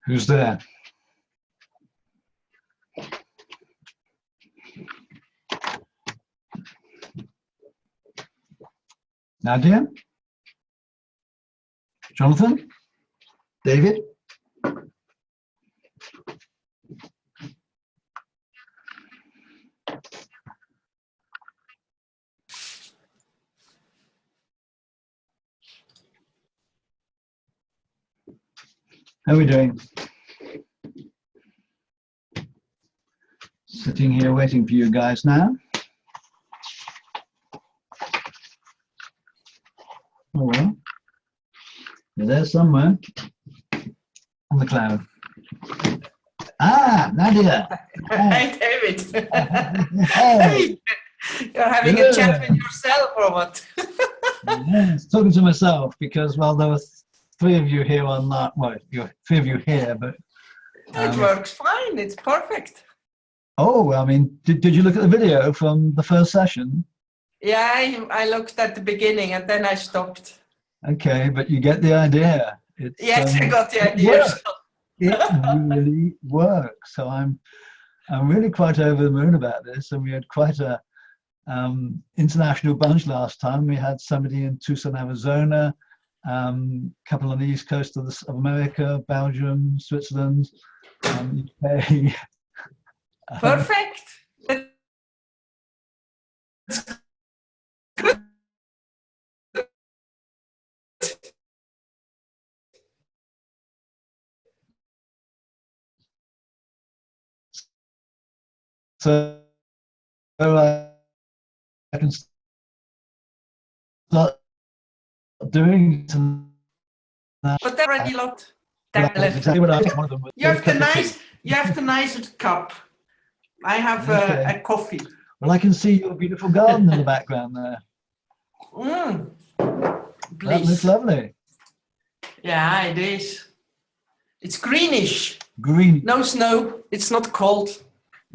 Who's there? Nadia? Jonathan? David? How are we doing? Sitting here waiting for you guys now. Oh well, you're there somewhere on the cloud. Ah, Nadia. Hey, David. Hey. You're having a chat with yourself or what? Yes, talking to myself because, well, there were three of you here on that. Well, three of you here, but It works fine. It's perfect. oh, I mean, did you look at the video from the first session? Yeah, I looked at the beginning and then I stopped. Okay, but you get the idea. It's, Yes, I got the it idea. works. It really works. So I'm really quite over the moon about this, and we had quite a international bunch last time. We had somebody in Tucson, Arizona, couple on the east coast of America, Belgium, Switzerland, UK. Perfect. So I can start doing some. But they're already locked. Exactly what I one of them. You have the nicer cup. I have a coffee. Well, I can see your beautiful garden in the background there. That looks lovely. Yeah, it is. It's greenish. Green. No snow. It's not cold.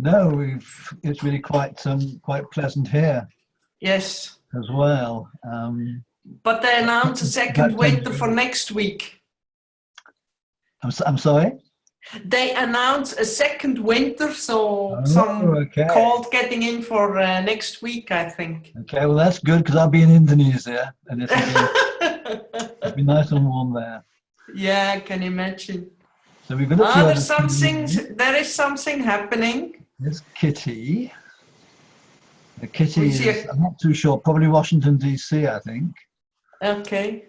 No, it's really quite pleasant here. Yes. As well. But they announced a second winter for next week. I'm sorry? They announced a second winter, so some cold getting in for next week, I think. Okay, well that's good because I'll be in Indonesia and it'll be nice and warm there. Yeah, I can imagine. So we've got there is something happening. There's Kitty. Kitty is, I'm not too sure, probably Washington, D.C., I think. Okay.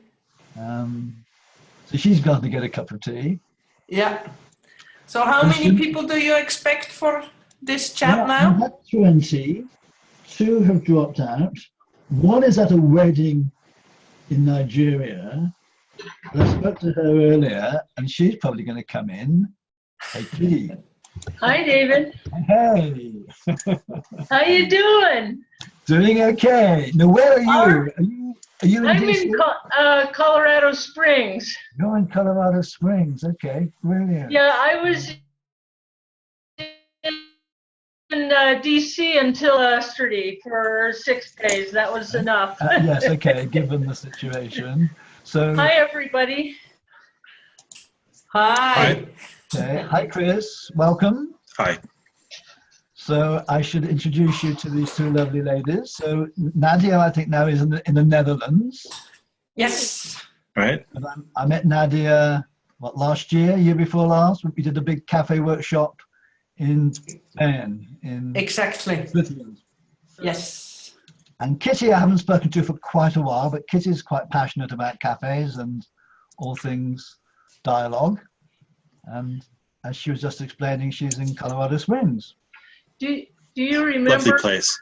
So she's got to get a cup of tea. Yeah. So how many people do you expect for this chat now? We had 20. 2 have dropped out. 1 is at a wedding in Nigeria. I spoke to her earlier, and she's probably going to come in. Hey, Kitty. Hi, David. Hey. How you doing? Doing okay. Now, where are you? Are you in I'm DC? in Colorado Springs. You're in Colorado Springs. Okay, brilliant. Yeah, I was in D.C. until yesterday for 6 days. That was enough. Yes, okay, given the situation. So. Hi, everybody. Hi. Okay. Hi, Chris. Welcome. Hi. So I should introduce you to these 2 lovely ladies. So Nadia, I think now is in the Netherlands. Yes. Right. And I met Nadia, last year before last? We did a big cafe workshop in Spain, in exactly. Switzerland. Yes. And Kitty, I haven't spoken to for quite a while, but Kitty's quite passionate about cafes and all things dialogue. And as she was just explaining, she's in Colorado Springs. Do you remember? Lovely place.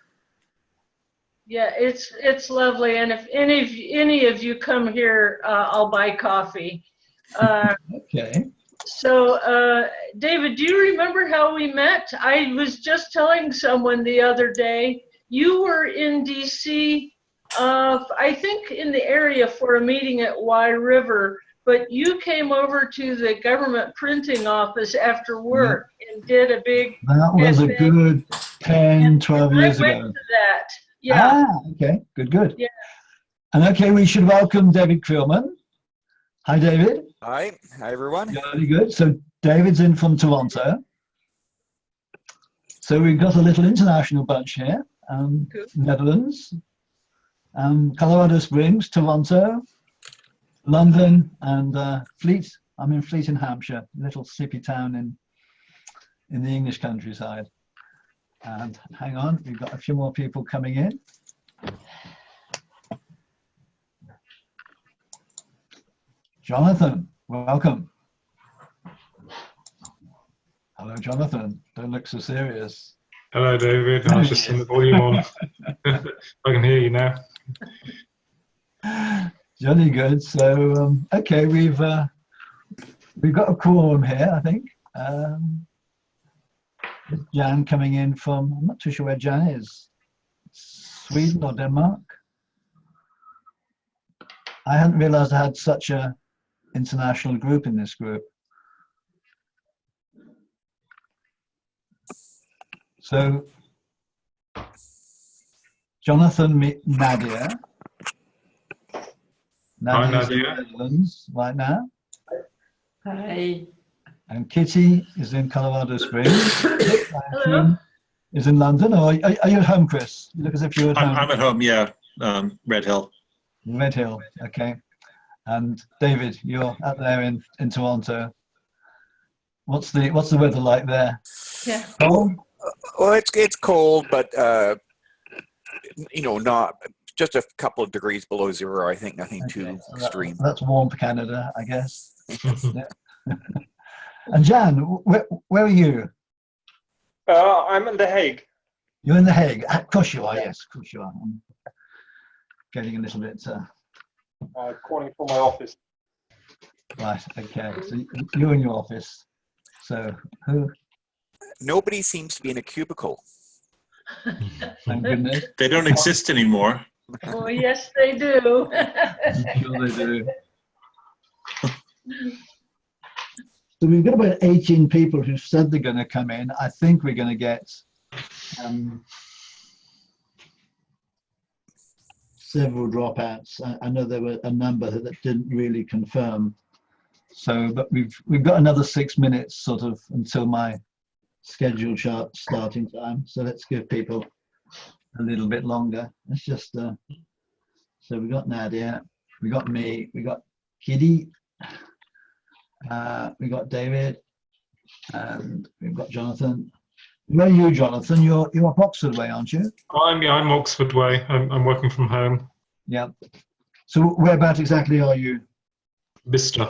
Yeah, it's lovely. And if any of you come here, I'll buy coffee. Okay. So, David, do you remember how we met? I was just telling someone the other day, you were in DC, I think in the area for a meeting at Y River, but you came over to the government printing office after work and did a big... That was a good 10, 12 years ago. I went to that. Yeah. Ah, okay, good. Yeah. And okay, we should welcome David Creelman. Hi, David. Hi everyone. Very good. So David's in from Toronto. So we've got a little international bunch here. Netherlands, Colorado Springs, Toronto, London, and Fleet. I'm in Fleet in Hampshire, a little sleepy town in the English countryside. And hang on, we've got a few more people coming in. Jonathan, welcome. Hello, Jonathan. Don't look so serious. Hello, David. I was just turning the volume on. I can hear you now. Jolly good. So, okay, we've got a quorum here, I think. Jan coming in from, I'm not too sure where Jan is. Sweden or Denmark? I hadn't realized I had such a international group in this group. So, Jonathan, Nadia. Hi, Nadia's in Nadia. the Netherlands right now. Hi. And Kitty is in Colorado Springs. Hello. Is in London. Or are you at home, Chris? You look as if you're at home. I'm at home, yeah. Red Hill. Red Hill, okay. And David, you're up there in Toronto. What's the weather like there? Yeah. Cold? Well, it's cold, but you know, not just a couple of degrees below zero. I think nothing too extreme. That's warm for Canada, I guess. Yeah. And Jan, where are you? I'm in The Hague. You're in The Hague. Of course you are. Yes, of course you are. I'm getting a little bit. Calling from my office. Right. Okay. So you're in your office. So who? Nobody seems to be in a cubicle. Thank goodness. They don't exist anymore. Oh, yes, they do. I'm sure they do. So we've got about 18 people who've said they're going to come in. I think we're going to get several dropouts. I know there were a number that didn't really confirm. So, but we've got another 6 minutes sort of until my scheduled starting time. So let's give people a little bit longer. Let's just, so we got Nadia, we got me, we got Kitty, we got David, and we've got Jonathan. Where are you, Jonathan? You're Oxford way, aren't you? I'm Oxford way. I'm working from home. Yeah. So whereabouts exactly are you? Bicester.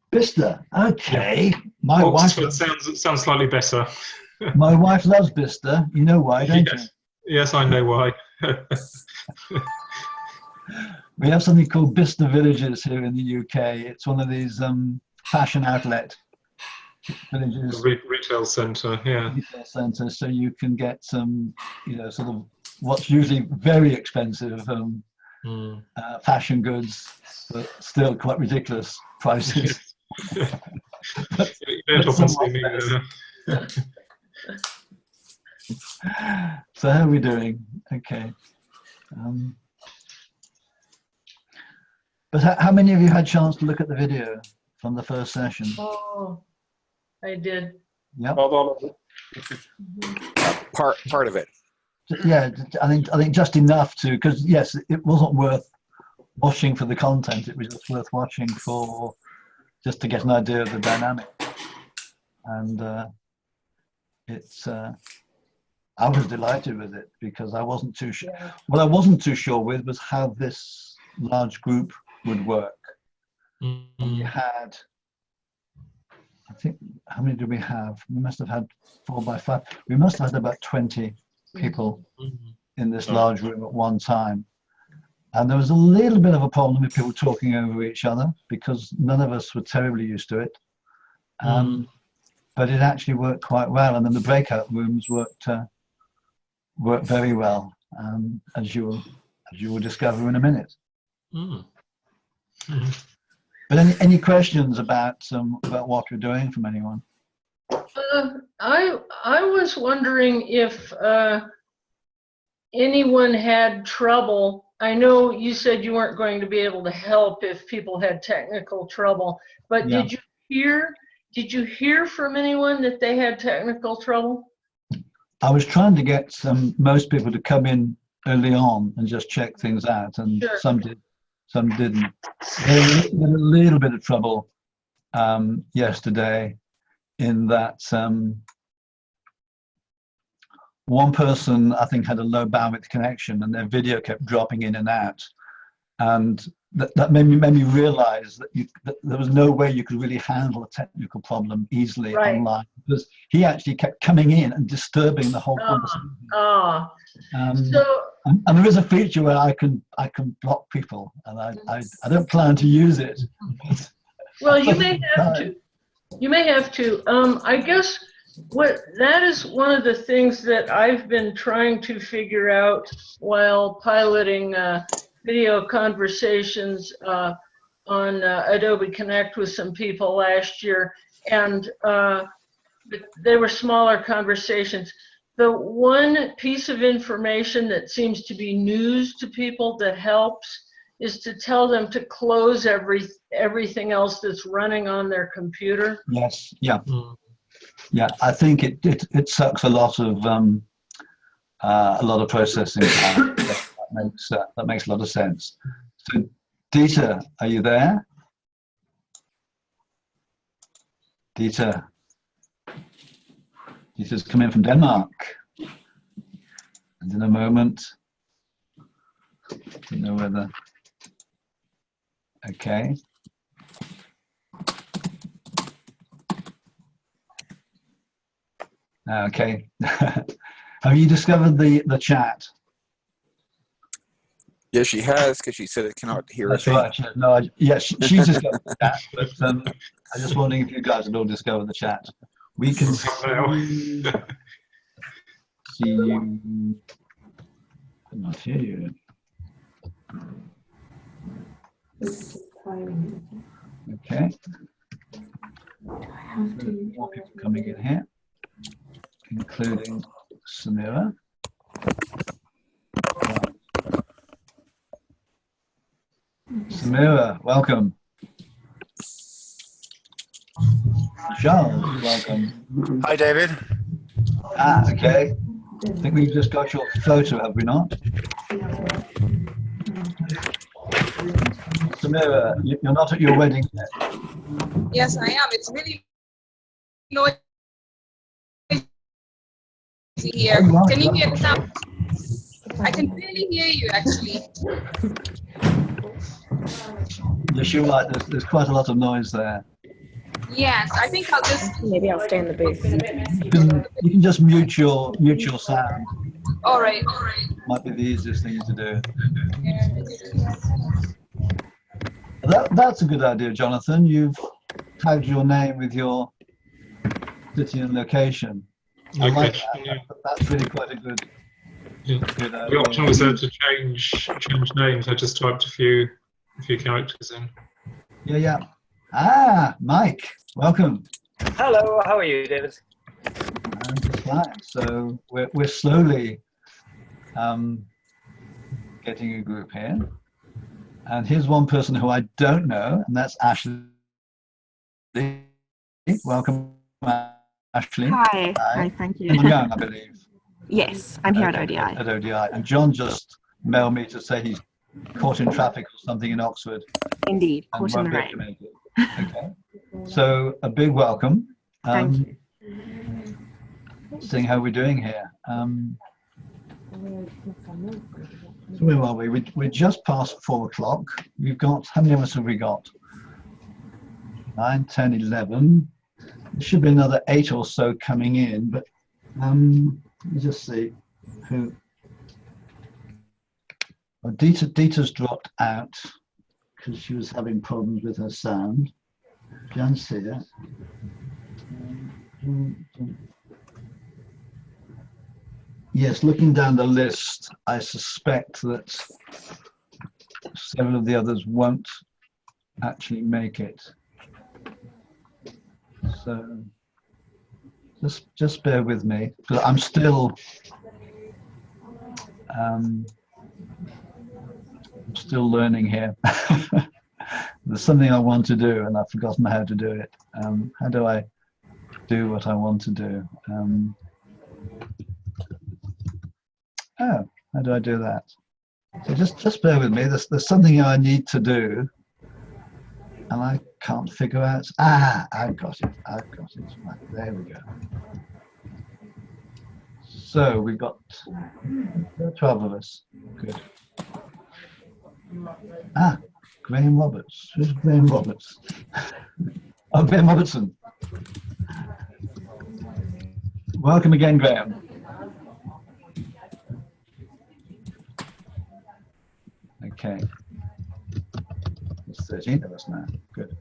Bicester. Okay. My Oxford wife. sounds slightly better. My wife loves Bicester. You know why, don't you? Yes, I know why. We have something called Bicester Villages here in the UK. It's one of these fashion outlet villages. Retail centre, yeah. Retail centre, so you can get some, sort of what's usually very expensive fashion goods, but still quite ridiculous prices. You don't often see me there. So how are we doing? Okay. But how many of you had a chance to look at the video from the first session? Oh, I did. Yep. Not all of it. Part of it. Yeah, I think just enough to, because yes, it wasn't worth watching for the content. It was just worth watching for just to get an idea of the dynamic. And I was delighted with it because I wasn't too sure. What I wasn't too sure with was how this large group would work. We had, I think, how many did we have? We must have had 4 by 5. We must have had about 20 people in this large room at one time. And there was a little bit of a problem with people talking over each other because none of us were terribly used to it. But it actually worked quite well. And then the breakout rooms worked very well, as you will discover in a minute. But any questions about what we're doing from anyone? I was wondering if anyone had trouble. I know you said you weren't going to be able to help if people had technical trouble, but Yeah. did you hear Did you hear from anyone that they had technical trouble? I was trying to get most people to come in early on and just check things out, and Sure. some did, some didn't. They had a little bit of trouble yesterday in that one person, I think, had a low bandwidth connection and their video kept dropping in and out. And that made me realize that there was no way you could really handle a technical problem easily online, because he actually kept coming in and disturbing the whole conversation. And there is a feature where I can block people, and I don't plan to use it. Well, you may have to. You may have to. I guess that is one of the things that I've been trying to figure out while piloting video conversations on Adobe Connect with some people last year, and they were smaller conversations. The one piece of information that seems to be news to people that helps is to tell them to close everything else that's running on their computer. Yes, yeah. Yeah, I think it sucks a lot of processing time. That makes a lot of sense. So, Dieter, are you there? Dieter's come in from Denmark. And in a moment, don't know whether. Okay. Okay. Have you discovered the chat? Yes, she has, because she said it cannot hear That's a thing. right. No, yes, she's discovered the chat, but I'm just wondering if you guys had all discovered the chat. We can see you. I cannot hear you. Okay. More people coming in here, including Samira. Samira, welcome. Charles, welcome. Hi, David. Ah, okay. I think we've just got your photo, have we not? Samira, you're not at your wedding yet. Yes, I am. It's really noisy here. Oh, right, Can you right. hear the sound? I can barely hear you, actually. Yes, you're right. There's quite a lot of noise there. Yes, I think I'll just. Maybe I'll stay in the booth. You can just mute your sound. All right, all right. Might be the easiest thing to do. That's a good idea, Jonathan. You've tagged your name with your city and location. I like that. That's really quite a good. Yeah. Good idea. The option was there to change names. I just typed a few characters in. Yeah, yeah. Ah, Mike, welcome. Hello, how are you, David? I'm just fine. So we're slowly getting a group here. And here's one person who I don't know, and that's Ashley. Welcome, Ashley. Hi. Hi, thank you. You're young, I believe. Yes, I'm here at ODI. At ODI. And John just mailed me to say he's caught in traffic or something in Oxford. Indeed, caught in the rain. Okay. So a big welcome. Thank you. Seeing how we're doing here. So where are we? We're just past 4 o'clock. We've got, how many of us have we got? 9, 10, 11. There should be another 8 or so coming in, but let me just see who. Well, Dita's dropped out because she was having problems with her sound. Jan's here. Yes, looking down the list, I suspect that several of the others won't actually make it. So just bear with me, because I'm still learning here. there's something I want to do and I've forgotten how to do it. How do I do what I want to do? How do I do that? So just bear with me. There's something I need to do, and I can't figure out. I've got it. Right, there we go. So we've got 12 of us. Good. Graham Roberts. Who's Graham Roberts? Oh, Graham Robertson. Welcome again, Graham. Okay. There's 13 of us now. Good.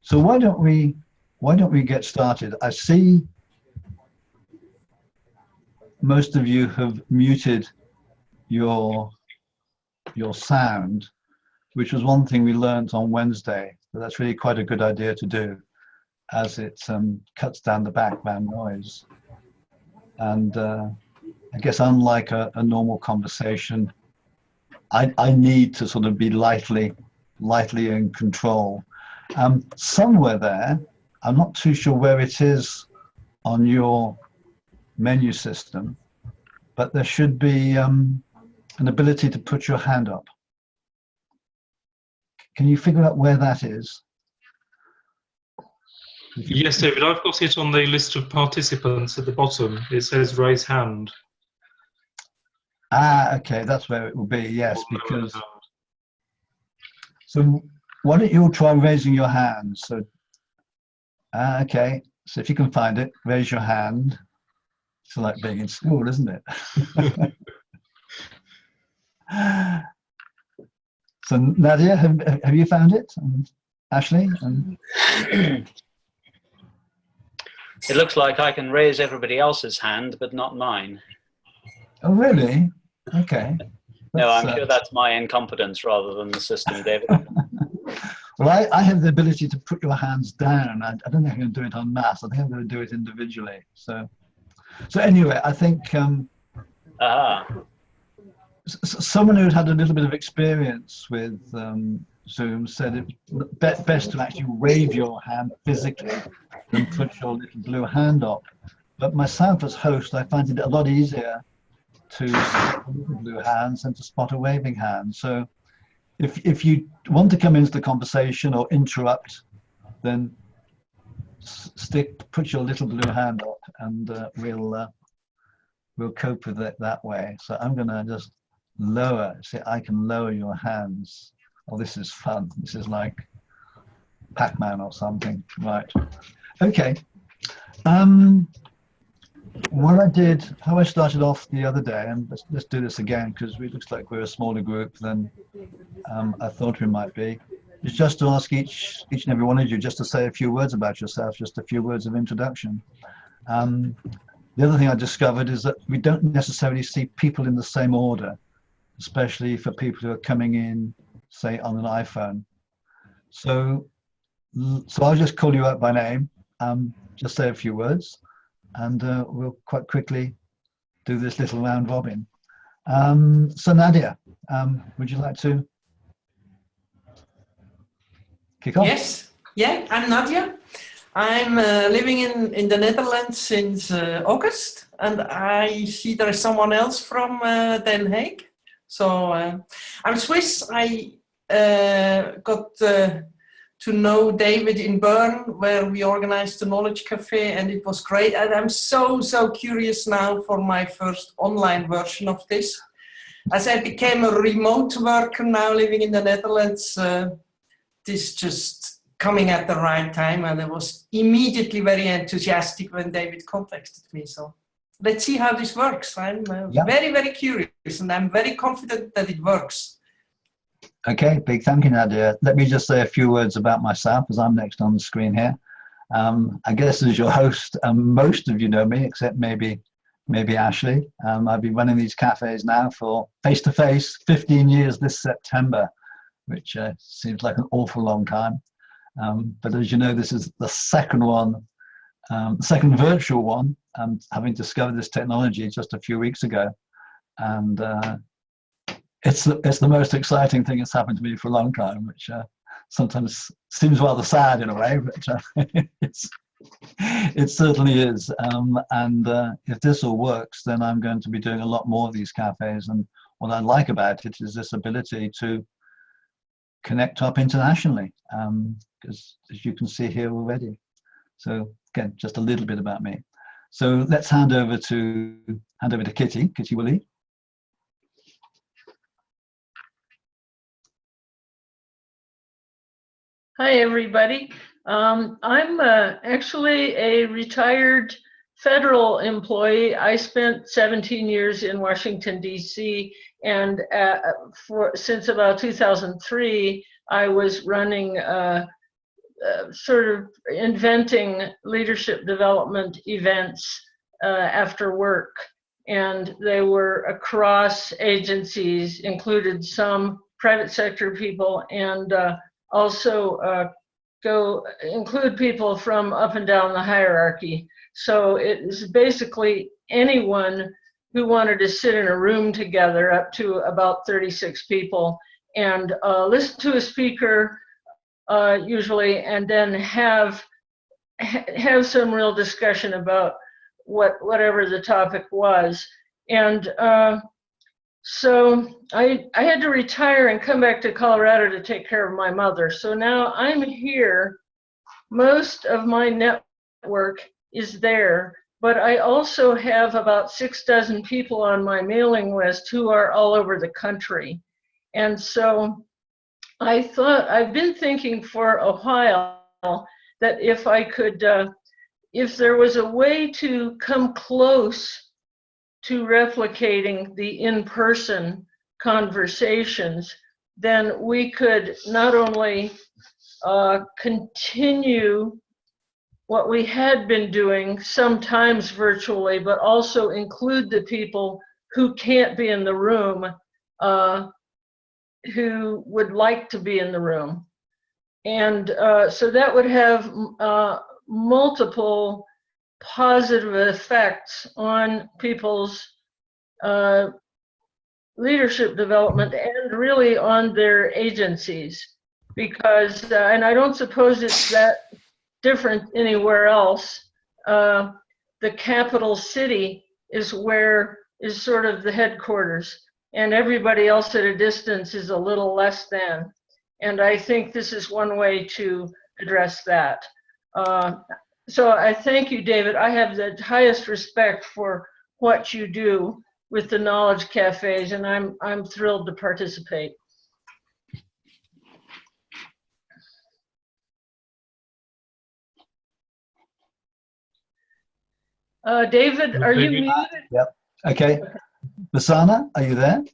So why don't we get started? I see most of you have muted your sound, which was one thing we learned on Wednesday. But that's really quite a good idea to do, as it cuts down the background noise. And I guess unlike a normal conversation, I need to sort of be lightly in control. Somewhere there, I'm not too sure where it is on your menu system, but there should be an ability to put your hand up. Can you figure out where that is? Yes, David, I've got it on the list of participants at the bottom. It says raise hand. Okay, that's where it will be, yes, because... So why don't you try raising your hand? So, okay, so if you can find it, raise your hand. It's like being in school, isn't it? So Nadia, have you found it? And Ashley? It looks like I can raise everybody else's hand, but not mine. Oh, really? Okay. No, I'm sure that's my incompetence rather than the system, David. Well, I have the ability to put your hands down. I don't think I'm going to do it en masse. I think I'm going to do it individually. So anyway, I think someone who'd had a little bit of experience with Zoom said it's best to actually wave your hand physically than put your little blue hand up. But myself as host, I find it a lot easier to spot blue hands than to spot a waving hand. So if you want to come into the conversation or interrupt, then put your little blue hand up, and we'll cope with it that way. So I'm going to just lower. See, I can lower your hands. Oh, this is fun. This is like Pac-Man or something, right? Okay. How I started off the other day, and let's do this again because it looks like we're a smaller group than I thought we might be. Is just to ask each and every one of you just to say a few words about yourself, just a few words of introduction. The other thing I discovered is that we don't necessarily see people in the same order, especially for people who are coming in, say, on an iPhone. So I'll just call you out by name, just say a few words, and we'll quite quickly do this little round robin. So Nadia, would you like to kick off? Yes, yeah, I'm Nadia. I'm living in the Netherlands since August, and I see there is someone else from Den Haag. So I'm Swiss. I got to know David in Bern, where we organized the Knowledge Café, and it was great. And I'm so curious now for my first online version of this. As I became a remote worker now living in the Netherlands, this just coming at the right time, and I was immediately very enthusiastic when David contacted me. So let's see how this works. I'm very curious, and I'm very confident that it works. Okay, big thank you, Nadia. Let me just say a few words about myself as I'm next on the screen here. I guess as your host, most of you know me, except maybe Ashley. I've been running these cafes now for face-to-face 15 years this September, which seems like an awful long time. But as you know, this is the second one, second virtual one, having discovered this technology just a few weeks ago. And it's the most exciting thing that's happened to me for a long time, which sometimes seems rather sad in a way, but it certainly is. And if this all works, then I'm going to be doing a lot more of these cafes. And what I like about it is this ability to connect up internationally, because as you can see here already. So again, just a little bit about me. So let's hand over to Kitty Willie. Hi, everybody. I'm actually a retired federal employee. I spent 17 years in Washington, D.C., and since about 2003, I was running sort of inventing leadership development events after work. And they were across agencies, included some private sector people, and also include people from up and down the hierarchy. So it is basically anyone who wanted to sit in a room together, up to about 36 people, and listen to a speaker usually, and then have some real discussion about whatever the topic was. And so I had to retire and come back to Colorado to take care of my mother. So now I'm here. Most of my network is there, but I also have about 6 dozen people on my mailing list who are all over the country. And so I've been thinking for a while that if I could, if there was a way to come close to replicating the in-person conversations, then we could not only continue what we had been doing, sometimes virtually, but also include the people who can't be in the room, who would like to be in the room. And so that would have multiple positive effects on people's leadership development and really on their agencies. Because, and I don't suppose it's that different anywhere else, the capital city is sort of the headquarters, and everybody else at a distance is a little less than. And I think this is one way to address that. So I thank you, David. I have the highest respect for what you do with the knowledge cafes, and I'm thrilled to participate. David, are you muted? Yep. Okay. Basana, are you there?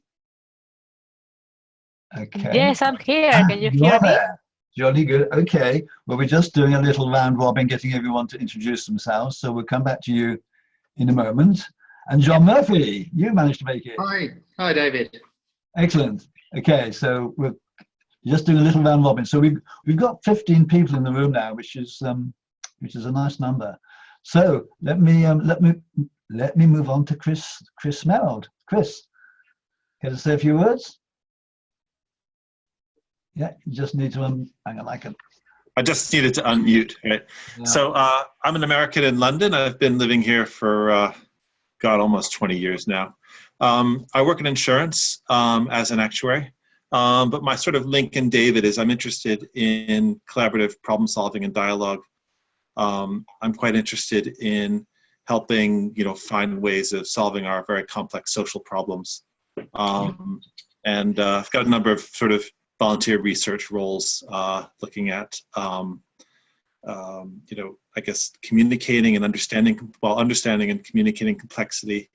Okay. Yes, I'm here. Can you hear me? Jolly good. Okay. Well, we're just doing a little round robin, getting everyone to introduce themselves. So we'll come back to you in a moment. And John Murphy, you managed to make it. Hi, David. Excellent. Okay, so we're just doing a little round robin. So we've got 15 people in the room now, which is a nice number. So let me move on to Chris Merrill. Chris, can you say a few words? Yeah, you just need to hang on. I just needed to unmute. Right. Yeah. So I'm an American in London. I've been living here for almost 20 years now. I work in insurance as an actuary. But my sort of link in David is I'm interested in collaborative problem solving and dialogue. I'm quite interested in helping, find ways of solving our very complex social problems. And I've got a number of sort of volunteer research roles looking at, I guess communicating and understanding and communicating complexity,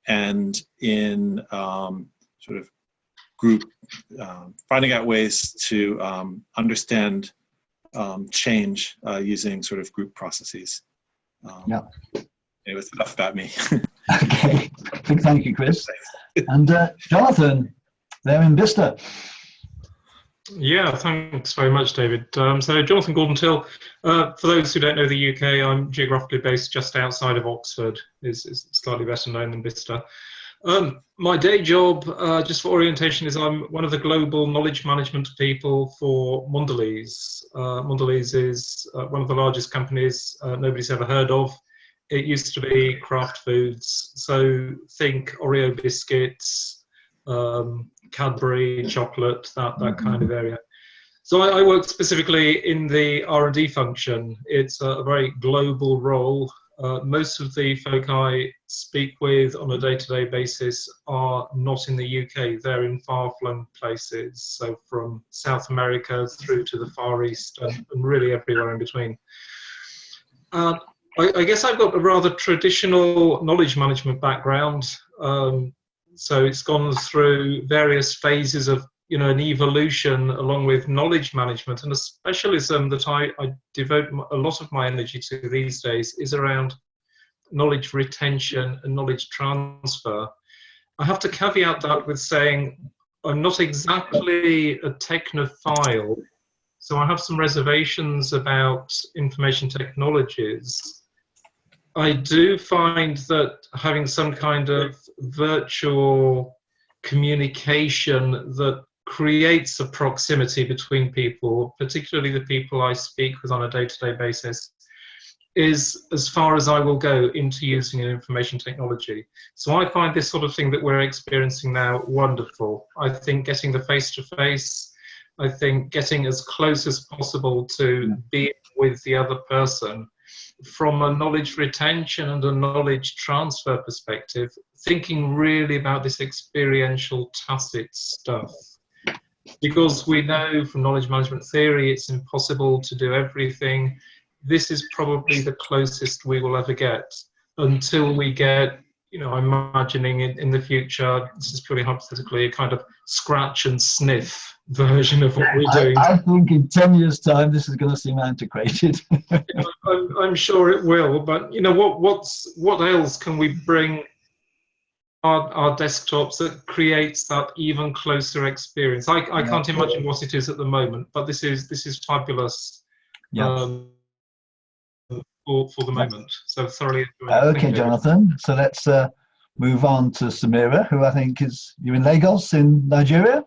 and in sort of group, finding out ways to understand change using sort of group processes. Yeah. Anyways, enough about me. Okay. Thank you, Chris. And Jonathan, there in Bicester. Yeah, thanks very much, David. So Jonathan Gordon-Till, for those who don't know the UK, I'm geographically based just outside of Oxford, is slightly better known than Bicester. My day job, just for orientation, is I'm one of the global knowledge management people for Mondelez. Mondelez is one of the largest companies nobody's ever heard of. It used to be Kraft Foods, so think Oreo biscuits, Cadbury chocolate, that kind of area. So I work specifically in the R&D function. It's a very global role. Most of the folk I speak with on a day-to-day basis are not in the UK. They're in far-flung places, so from South America through to the Far East and really everywhere in between. I guess I've got a rather traditional knowledge management background. So it's gone through various phases of an evolution along with knowledge management, and a specialism that I devote a lot of my energy to these days is around knowledge retention and knowledge transfer. I have to caveat that with saying I'm not exactly a technophile, so I have some reservations about information technologies. I do find that having some kind of virtual communication that creates a proximity between people, particularly the people I speak with on a day-to-day basis, is as far as I will go into using an information technology. So I find this sort of thing that we're experiencing now wonderful. I think getting the face-to-face, I think getting as close as possible to being with the other person, from a knowledge retention and a knowledge transfer perspective, thinking really about this experiential tacit stuff. Because we know from knowledge management theory it's impossible to do everything. This is probably the closest we will ever get until we get, I'm imagining in the future, this is purely hypothetically, a kind of scratch and sniff version of what we're doing. I think in 10 years' time, this is going to seem antiquated. I'm sure it will, but what else can we bring our desktops that creates that even closer experience? I can't imagine what it is at the moment, but this is fabulous. For the moment. So thoroughly enjoying it. Okay, Jonathan. So let's move on to Samira, who I think you're in Lagos in Nigeria,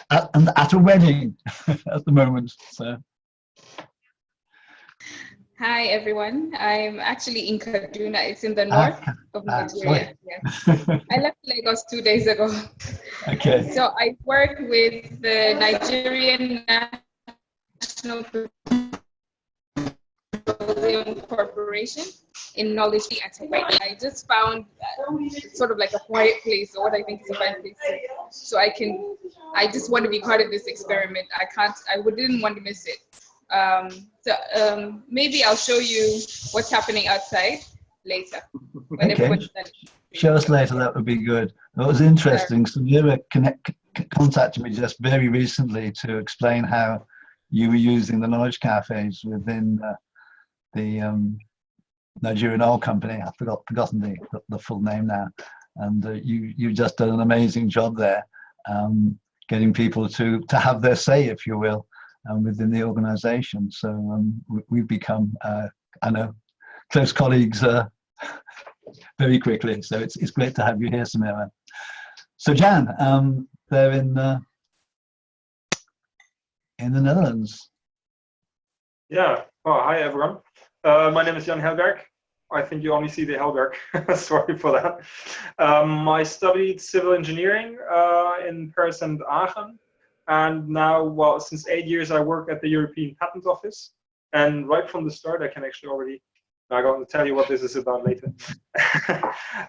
and at a wedding at the moment. So. Hi, everyone. I'm actually in Kaduna. It's in the north of Nigeria. I left Lagos 2 days ago. Okay. So I work with the Nigerian National Corporation in knowledge activity. I just found it's sort of like a quiet place, or what I think is a quiet place. So I just want to be part of this experiment. I didn't want to miss it. Maybe I'll show you what's happening outside later. Okay. Show us later, that would be good. That was interesting. Samira contacted me just very recently to explain how you were using the knowledge cafes within the Nigerian oil company. I've forgotten the full name now. And you just done an amazing job there, getting people to have their say, if you will, within the organization. So we've become, I know, close colleagues very quickly. So it's great to have you here, Samira. So Jan, they're in the Netherlands. Yeah. Oh, hi, everyone. My name is Jan Helberg. I think you only see the Helberg. Sorry for that. I studied civil engineering in Paris and Aachen. And now, well, since 8 years, I work at the European Patent Office. And right from the start, I can actually already, I'm going to tell you what this is about later.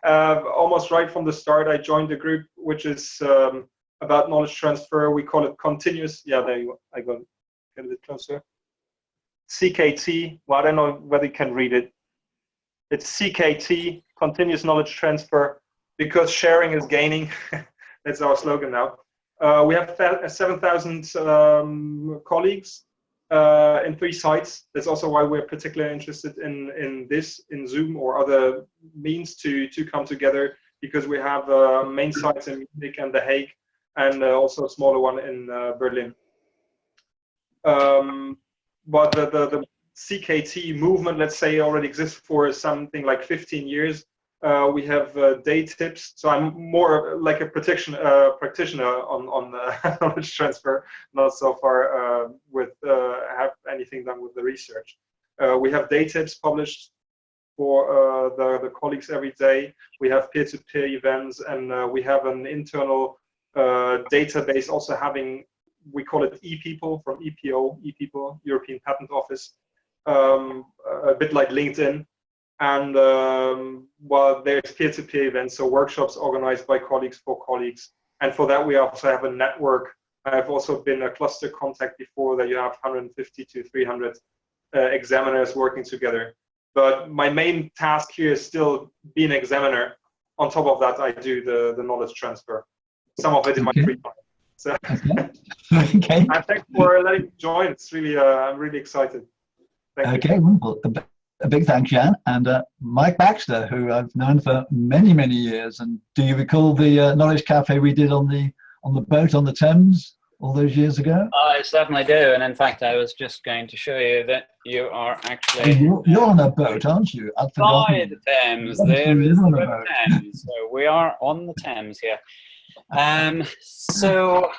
Almost right from the start, I joined a group which is about knowledge transfer. We call it continuous. Yeah, there you go. I got it. Get a bit closer. CKT. Well, I don't know whether you can read it. It's CKT, continuous knowledge transfer, because sharing is gaining. That's our slogan now. We have 7,000 colleagues in 3 sites. That's also why we're particularly interested in Zoom or other means to come together, because we have main sites in Munich and The Hague, and also a smaller one in Berlin. But the CKT movement, let's say, already exists for something like 15 years. We have day tips. So I'm more like a practitioner on knowledge transfer, not so far with have anything done with the research. We have day tips published for the colleagues every day. We have peer-to-peer events, and we have an internal database also having, we call it ePeople, from EPO, ePeople, European Patent Office, a bit like LinkedIn. And well, there's peer-to-peer events, so workshops organized by colleagues for colleagues. And for that, we also have a network. I've also been a cluster contact before, that you have 150 to 300 examiners working together. But my main task here is still being an examiner. On top of that, I do the knowledge transfer. Some of it in my free time. So Okay. and thanks for letting me join. It's really, I'm really excited. Thank you. Well, a big thanks, Jan. And Mike Baxter, who I've known for many, many years. And do you recall the Knowledge Cafe we did on the boat on the Thames all those years ago? I certainly do. And in fact, I was just going to show you that you are actually... You're on a boat, aren't you? I'd forgotten. By the Thames. There is the Thames. So we are on the Thames here. So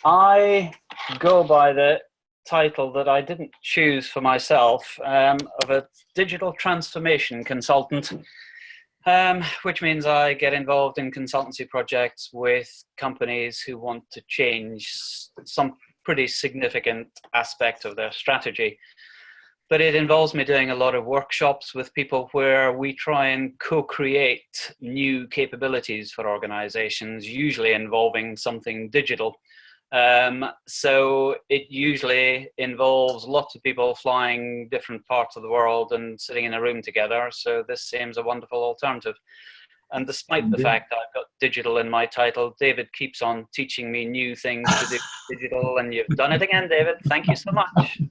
I go by the title that I didn't choose for myself, of a digital transformation consultant, which means I get involved in consultancy projects with companies who want to change some pretty significant aspect of their strategy. But it involves me doing a lot of workshops with people where we try and co-create new capabilities for organizations, usually involving something digital. So it usually involves lots of people flying different parts of the world and sitting in a room together. So this seems a wonderful alternative. And despite the fact that I've got digital in my title, David keeps on teaching me new things to do digital, and you've done it again, David. Thank you so much.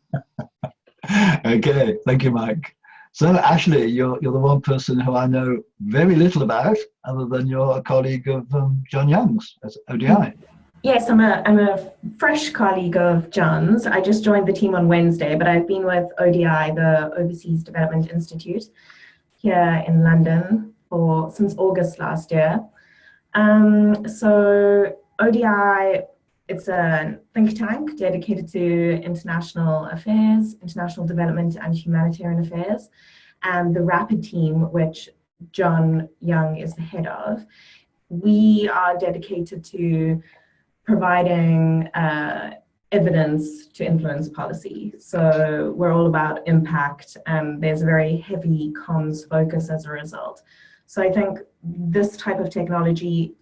Okay, thank you, Mike. So Ashley, you're the one person who I know very little about, other than you're a colleague of John Young's at ODI. Yes, I'm a fresh colleague of John's. I just joined the team on Wednesday, but I've been with ODI, the Overseas Development Institute, here in London since August last year. So ODI, it's a think tank dedicated to international affairs, international development and humanitarian affairs. And the RAPID team, which John Young is the head of, we are dedicated to providing evidence to influence policy. So we're all about impact, and there's a very heavy comms focus as a result. So I think this type of technology,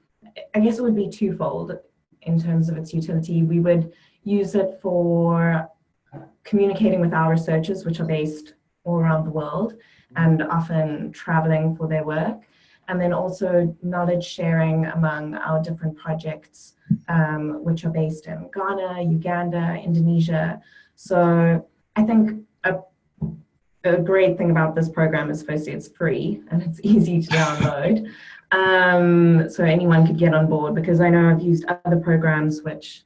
I guess it would be twofold in terms of its utility. We would use it for communicating with our researchers, which are based all around the world and often traveling for their work. And then also knowledge sharing among our different projects, which are based in Ghana, Uganda, Indonesia. So I think a great thing about this program is, firstly, it's free and it's easy to download. So anyone could get on board, because I know I've used other programs which,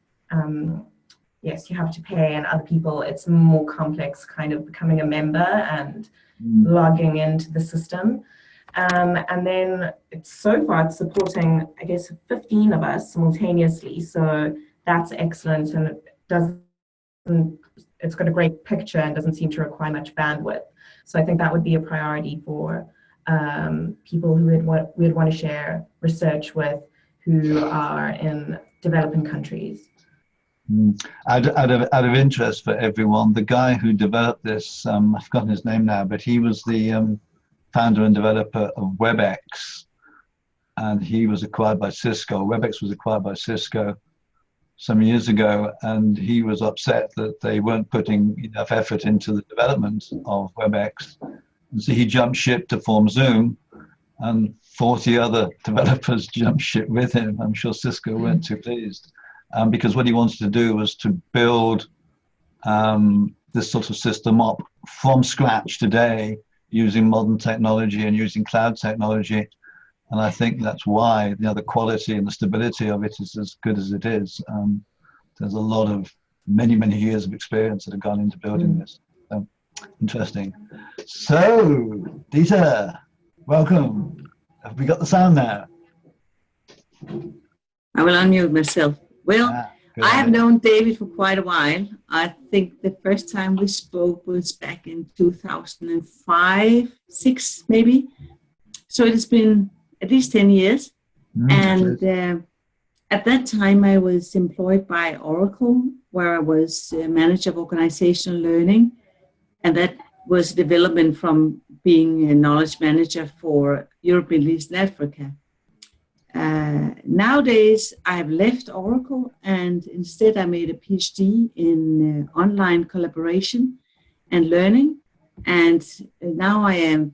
yes, you have to pay, and other people, it's more complex, kind of becoming a member and logging into the system. And then so far it's supporting, I guess, 15 of us simultaneously. So that's excellent, and it's got a great picture and doesn't seem to require much bandwidth. So I think that would be a priority for people who would want to share research with, who are in developing countries. Out of interest for everyone, the guy who developed this, I've forgotten his name now, but he was the founder and developer of WebEx, and he was acquired by Cisco. WebEx was acquired by Cisco some years ago, and he was upset that they weren't putting enough effort into the development of WebEx. And so he jumped ship to form Zoom, and 40 other developers jumped ship with him. I'm sure Cisco weren't too pleased, because what he wanted to do was to build this sort of system up from scratch today, using modern technology and using cloud technology. And I think that's why the quality and the stability of it is as good as it is. There's a lot of many years of experience that have gone into building this. So, interesting. So, Dieter, welcome. Have we got the sound now? I will unmute myself. Well, I have known David for quite a while. I think the first time we spoke was back in 2005, 6 maybe. So it has been at least 10 years. And at that time, I was employed by Oracle, where I was manager of organizational learning. And that was development from being a knowledge manager for Europe, Middle East, and Africa. Nowadays, I have left Oracle, and instead I made a PhD in online collaboration and learning. And now I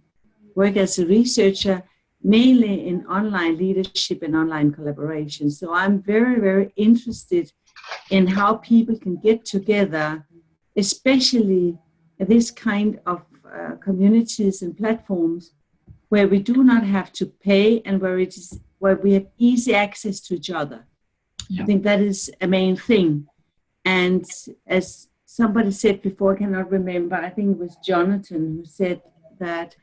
work as a researcher, mainly in online leadership and online collaboration. So I'm very, very interested in how people can get together, especially this kind of communities and platforms where we do not have to pay and where we have easy access to each other. Yeah. I think that is a main thing. And as somebody said before, I cannot remember, I think it was Jonathan who said that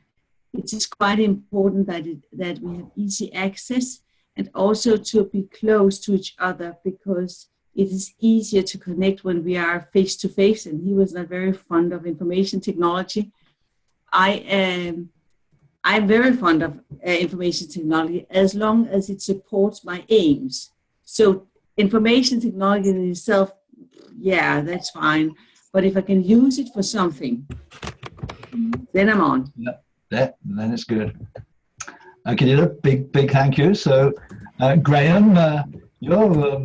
it is quite important that we have easy access and also to be close to each other, because it is easier to connect when we are face to face. And he was not very fond of information technology. I'm very fond of information technology as long as it supports my aims. So information technology in itself, yeah, that's fine. But if I can use it for something, then I'm on. Yeah, then it's good. Okay, a big thank you. So, Graham, you're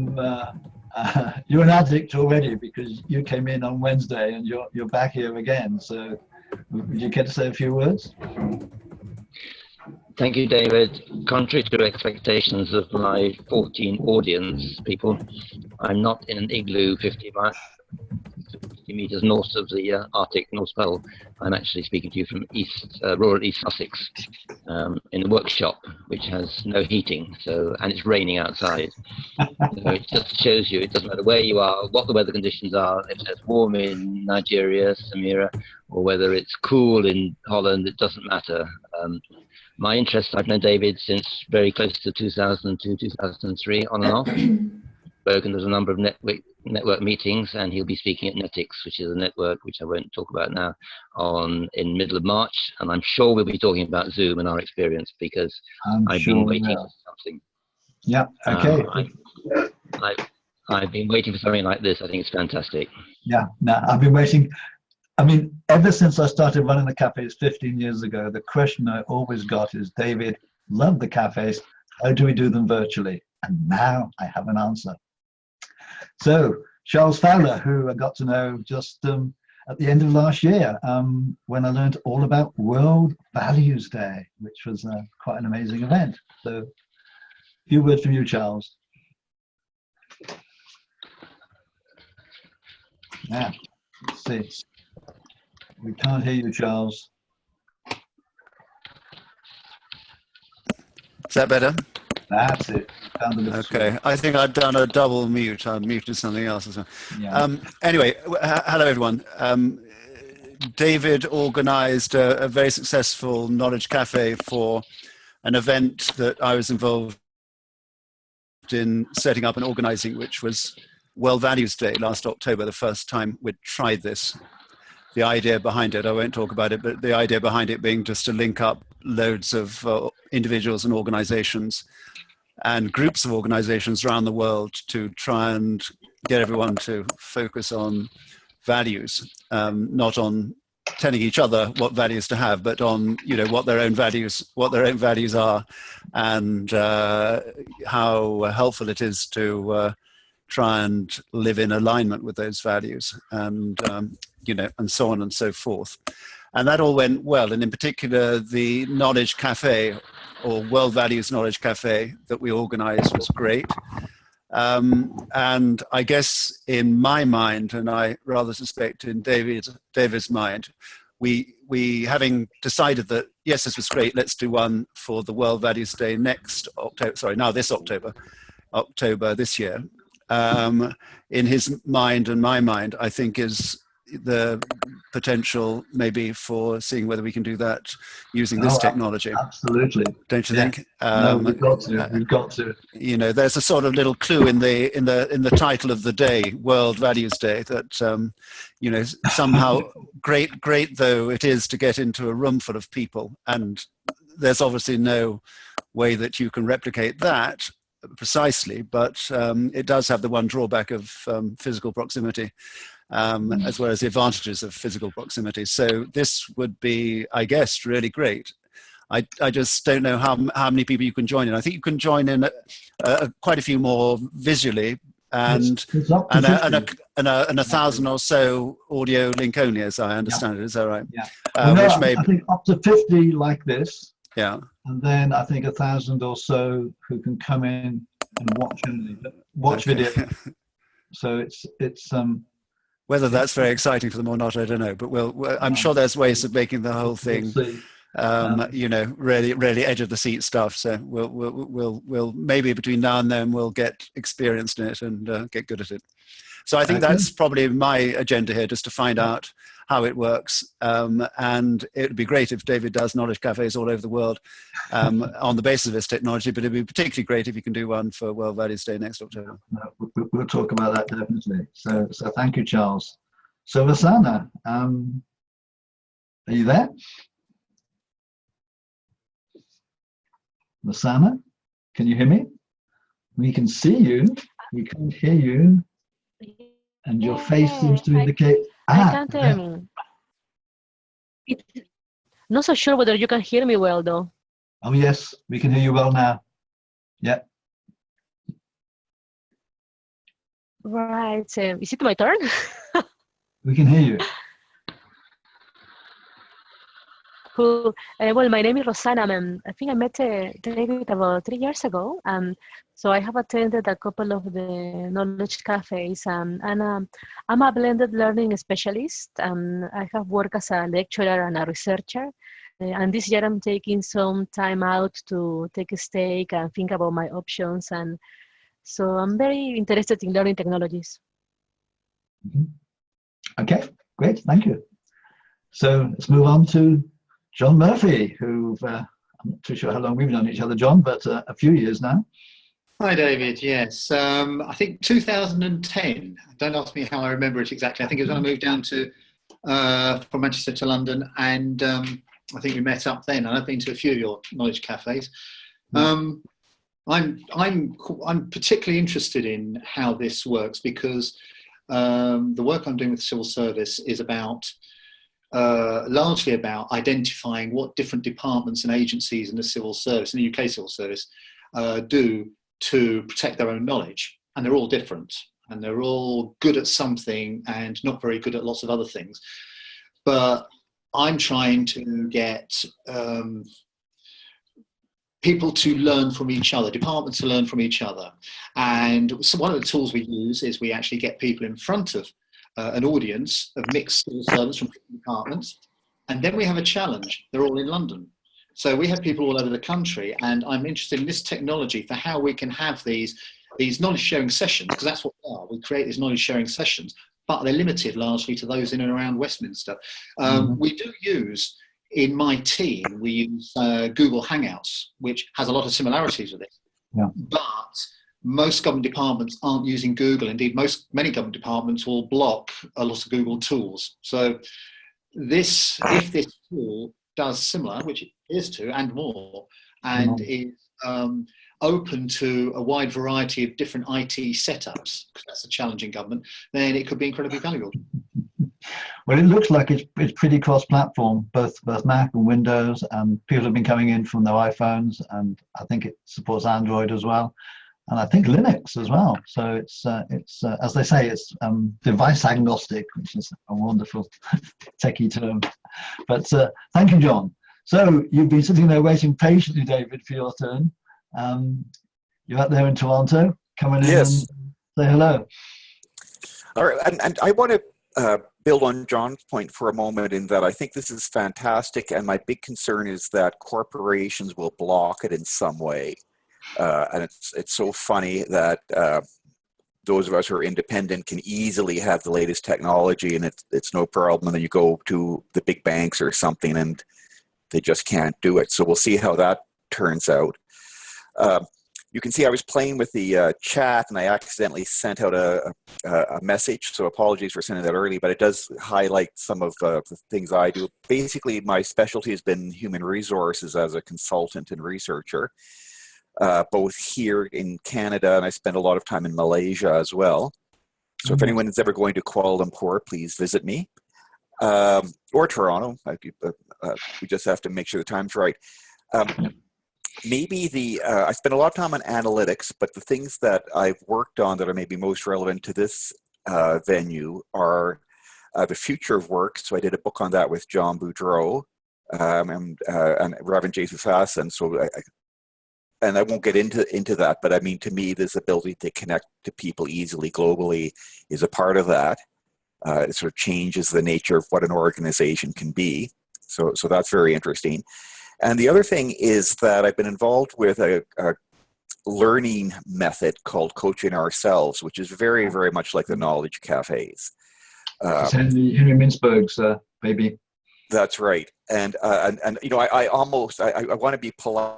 an addict already because you came in on Wednesday and you're back here again. So, would you care to say a few words? Thank you, David. Contrary to expectations of my 14 audience people, I'm not in an igloo 50 meters north of the Arctic North Pole. I'm actually speaking to you from rural East Sussex, in a workshop which has no heating, and it's raining outside. So it just shows you it doesn't matter where you are, what the weather conditions are, if it's warm in Nigeria, Samira, or whether it's cool in Holland, it doesn't matter. My interest, I've known David since very close to 2002, 2003, on and off. Spoken, there's a number of network meetings, and he'll be speaking at Netix, which is a network which I won't talk about now, in middle of March. And I'm sure we'll be talking about Zoom and our experience, because I've been waiting for something. Yeah, okay. I've been waiting for something like this. I think it's fantastic. Yeah, no, I've been waiting. I mean, ever since I started running the cafes 15 years ago, the question I always got is, David, love the cafes. How do we do them virtually? And now I have an answer. So Charles Fowler, who I got to know just at the end of last year, when I learned all about World Values Day, which was quite an amazing event. So a few words from you, Charles. Yeah, let's see. We can't hear you, Charles. Is that better? That's it. Okay, I think I've done a double mute. I muted something else as well. Yeah. Anyway, hello everyone. David organized a very successful Knowledge Cafe for an event that I was involved in setting up and organizing, which was World Values Day last October, the first time we'd tried this. The idea behind it, I won't talk about it, but the idea behind it being just to link up loads of individuals and organizations and groups of organizations around the world to try and get everyone to focus on values, not on telling each other what values to have, but on what their own values are, and how helpful it is to try and live in alignment with those values, and and so on and so forth. And that all went well. And in particular, the Knowledge Cafe, or World Values Knowledge Cafe, that we organized was great. And I guess in my mind, and I rather suspect in David's mind, we having decided that, yes, this was great, let's do one for the World Values Day this October this year. In his mind and my mind, I think is the potential maybe for seeing whether we can do that using this technology. Absolutely. Don't you think? No, we've got to. We've got to. You know, there's a sort of little clue in the title of the day, World Values Day, that you know, somehow great though it is to get into a room full of people, and there's obviously no way that you can replicate that precisely, but it does have the one drawback of physical proximity, as well as the advantages of physical proximity. So this would be, I guess, really great. I just don't know how many people you can join in. I think you can join in quite a few more visually, and it's up to and 1,000 or so audio link only, as I understand it. Is that right? Yeah. Which I think up to 50 like this. Yeah. And then I think 1,000 or so who can come in and watch video. So it's whether that's very exciting for them or not, I don't know. But I'm sure there's ways of making the whole thing, you know, really edge of the seat stuff. So we'll maybe between now and then we'll get experienced in it and get good at it. So I think that's probably my agenda here, just to find out how it works. And it would be great if David does knowledge cafes all over the world on the basis of this technology, but it'd be particularly great if you can do one for World Values Day next October. We'll talk about that definitely. So thank you, Charles. So Vasana, are you there? Vasana, can you hear me? We can see you, we can't hear you. And your face seems to indicate. I can't. Not so sure whether you can hear me well, though. Oh yes, we can hear you well now. Yeah. Right. Is it my turn? We can hear you. Cool. Well, my name is Rosanna. I think I met David about 3 years ago. So I have attended a couple of the knowledge cafes, and I'm a blended learning specialist. I have worked as a lecturer and a researcher. And this year I'm taking some time out to take a stake and think about my options. And so I'm very interested in learning technologies. Okay, great, thank you. So let's move on to John Murphy, who I'm not too sure how long we've known each other, John, but a few years now. Hi, David. Yes, I think 2010. Don't ask me how I remember it exactly. I think it was when I moved down to from Manchester to London, and I think we met up then. And I've been to a few of your knowledge cafes. I'm particularly interested in how this works because the work I'm doing with civil service is about largely about identifying what different departments and agencies in the civil service, in the UK civil service, do to protect their own knowledge. And they're all different, and they're all good at something and not very good at lots of other things. But I'm trying to get people to learn from each other, departments to learn from each other. And so one of the tools we use is we actually get people in front of an audience of mixed civil servants from different departments. And then we have a challenge. They're all in London. So we have people all over the country, and I'm interested in this technology for how we can have these knowledge sharing sessions, because that's what they are. We create these knowledge sharing sessions, but they're limited largely to those in and around Westminster. We do use, in my team, we use Google Hangouts, which has a lot of similarities with it. Yeah. But most government departments aren't using Google. Indeed, many government departments will block a lot of Google tools. So if this tool does similar, which it is to, and more, and is open to a wide variety of different IT setups, because that's a challenge in government, then it could be incredibly valuable. Well, it looks like it's pretty cross-platform, both Mac and Windows, and people have been coming in from their iPhones, and I think it supports Android as well, and I think Linux as well. So it's as they say, it's device agnostic, which is a wonderful techie term. But thank you, John. So you've been sitting there waiting patiently, David, for your turn. You're out there in Toronto. Come on in and say hello. All right, and I want to build on John's point for a moment in that I think this is fantastic, and my big concern is that corporations will block it in some way. And it's so funny that those of us who are independent can easily have the latest technology, and it's no problem. And then you go to the big banks or something, and they just can't do it. So we'll see how that turns out. You can see I was playing with the chat, and I accidentally sent out a message. So apologies for sending that early, but it does highlight some of the things I do. Basically, my specialty has been human resources as a consultant and researcher, both here in Canada, and I spend a lot of time in Malaysia as well. So if anyone is ever going to Kuala Lumpur, please visit me. Or Toronto. We just have to make sure the time's right. Maybe I spend a lot of time on analytics, but the things that I've worked on that are maybe most relevant to this venue are the future of work. So I did a book on that with John Boudreau and Reverend Jesus Hassan. So and I won't get into that, but I mean, to me, this ability to connect to people easily globally is a part of that. It sort of changes the nature of what an organization can be. So that's very interesting. And the other thing is that I've been involved with a learning method called Coaching Ourselves, which is very, very much like the knowledge cafes. It's Henry Mintzberg's baby. That's right. And you know, I want to be polite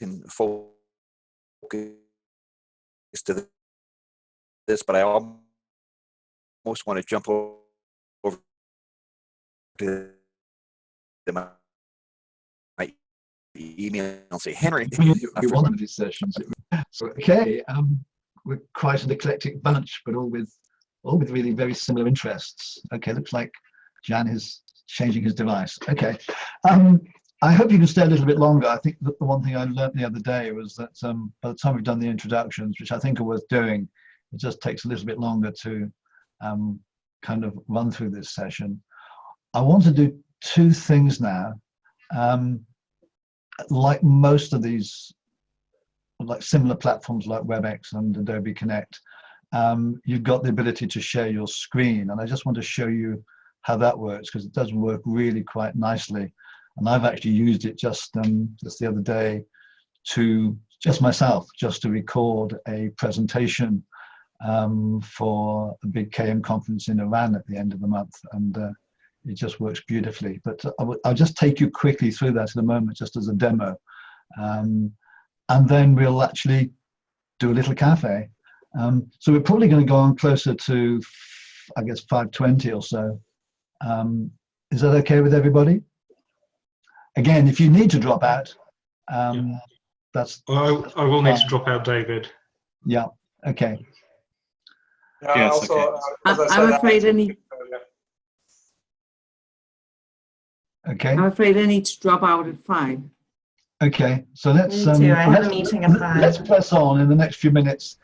and focus to this, but I almost want to jump over to my email and say, Henry, we want one of these sessions. So, okay, we're quite an eclectic bunch, but all with really very similar interests. Okay, looks like Jan is changing his device. Okay, I hope you can stay a little bit longer. I think that the one thing I learned the other day was that by the time we've done the introductions, which I think are worth doing, it just takes a little bit longer to kind of run through this session. I want to do two things now. Like most of these, like similar platforms like WebEx and Adobe Connect, you've got the ability to share your screen. And I just want to show you how that works, because it does work really quite nicely. And I've actually used it just the other day to just to record a presentation for a big KM conference in Iran at the end of the month. And it just works beautifully. But I'll just take you quickly through that in a moment, just as a demo. And then we'll actually do a little cafe. So we're probably going to go on closer to, I guess, 5:20 or so. Is that okay with everybody? Again, if you need to drop out, that's... Well, I will need to drop out, David. Yeah, okay. Yeah, also, okay. I'm afraid I need... Okay. I'm afraid I need to drop out at 5. Okay, so let's... Me too. I have a meeting at 5. Let's press on in the next few minutes,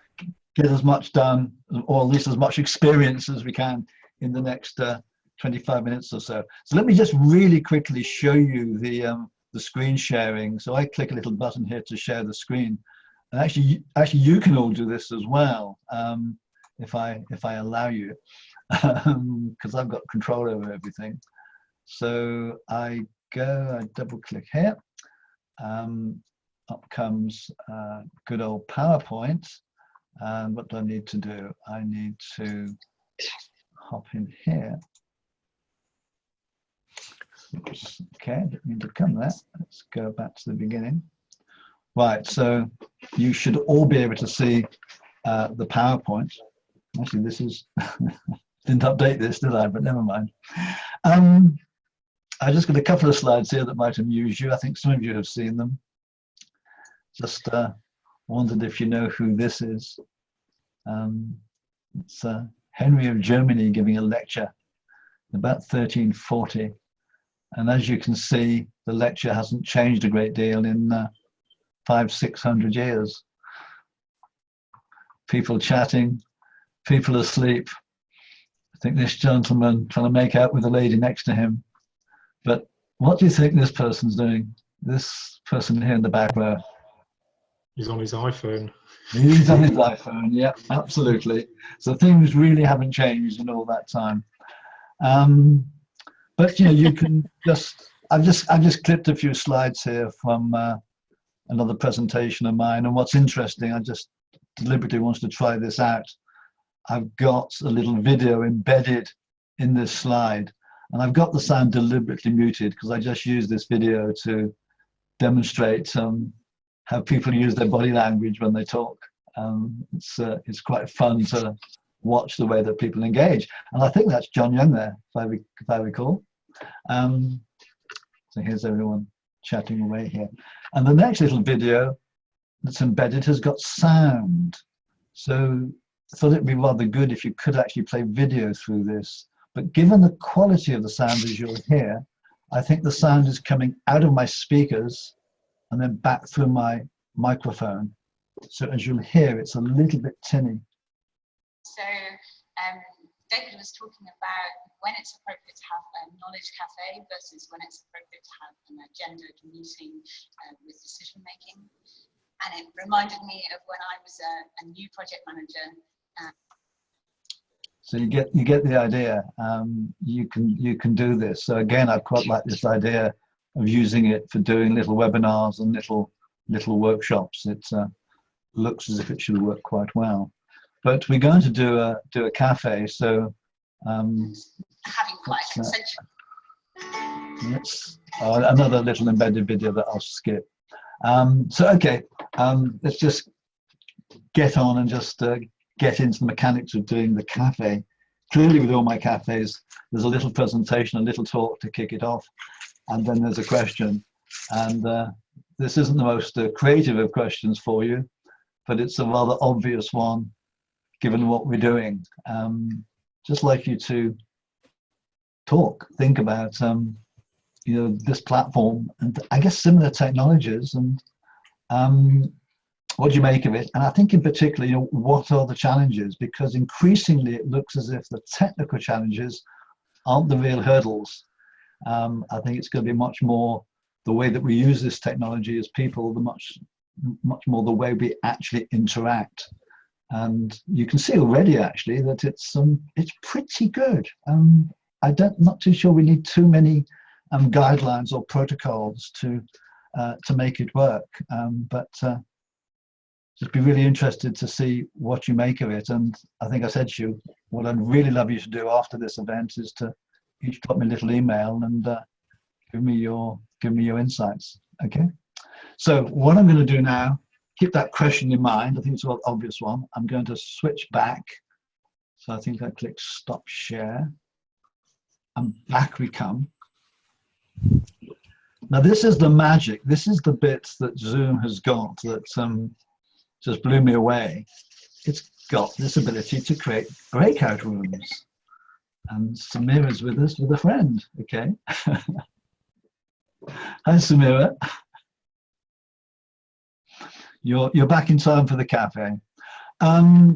get as much done, or at least as much experience as we can in the next 25 minutes or so. So let me just really quickly show you the screen sharing. So I click a little button here to share the screen. And actually you can all do this as well, if I allow you, because I've got control over everything. So I double click here. Up comes good old PowerPoint. And what do I need to do? I need to hop in here. Oops. Okay, didn't mean to come there. Let's go back to the beginning. Right, so you should all be able to see the PowerPoint. Actually, this is, didn't update this, did I? But never mind. I just got a couple of slides here that might amuse you. I think some of you have seen them. Just wondered if you know who this is. It's Henry of Germany giving a lecture about 1340. And as you can see, the lecture hasn't changed a great deal in 500-600 years. People chatting, people asleep. I think this gentleman trying to make out with the lady next to him. But what do you think this person's doing? This person here in the back row. He's on his iPhone. He's on his iPhone, yeah, absolutely. So things really haven't changed in all that time. But you know, you can just I've just clipped a few slides here from another presentation of mine. And what's interesting, I just deliberately wanted to try this out. I've got a little video embedded in this slide, and I've got the sound deliberately muted because I just use this video to demonstrate how people use their body language when they talk. It's quite fun to watch the way that people engage. And I think that's John Young there, if I recall. So here's everyone chatting away here. And the next little video that's embedded has got sound. So I thought it'd be rather good if you could actually play video through this. But given the quality of the sound as you'll hear, I think the sound is coming out of my speakers and then back through my microphone. So as you'll hear, it's a little bit tinny. So David was talking about when it's appropriate to have a knowledge cafe versus when it's appropriate to have an agendaed meeting with decision making. And it reminded me of when I was a new project manager. So you get the idea. You can do this. So again, I quite like this idea of using it for doing little webinars and little workshops. It looks as if it should work quite well. But we're going to do a cafe. So having quite a consensual. Let's another little embedded video that I'll skip. So okay, let's just get on and just get into the mechanics of doing the cafe. Clearly with all my cafes, there's a little presentation, a little talk to kick it off, and then there's a question. And this isn't the most creative of questions for you, but it's a rather obvious one given what we're doing. Just like you to talk, think about this platform and I guess similar technologies, and what do you make of it? And I think in particular, what are the challenges? Because increasingly it looks as if the technical challenges aren't the real hurdles. I think it's going to be much more the way that we use this technology as people, much more the way we actually interact. And you can see already actually that it's pretty good. I'm not too sure we need too many guidelines or protocols to make it work. But just be really interested to see what you make of it. And I think I said to you, what I'd really love you to do after this event is to each drop me a little email and give me your insights. Okay. So what I'm going to do now, keep that question in mind. I think it's an obvious one. I'm going to switch back. So I think I click stop share. And back we come. Now this is the magic. This is the bit that Zoom has got that just blew me away. It's got this ability to create breakout rooms. And Samira is with us with a friend. Okay. Hi, Samira. You're back in time for the cafe.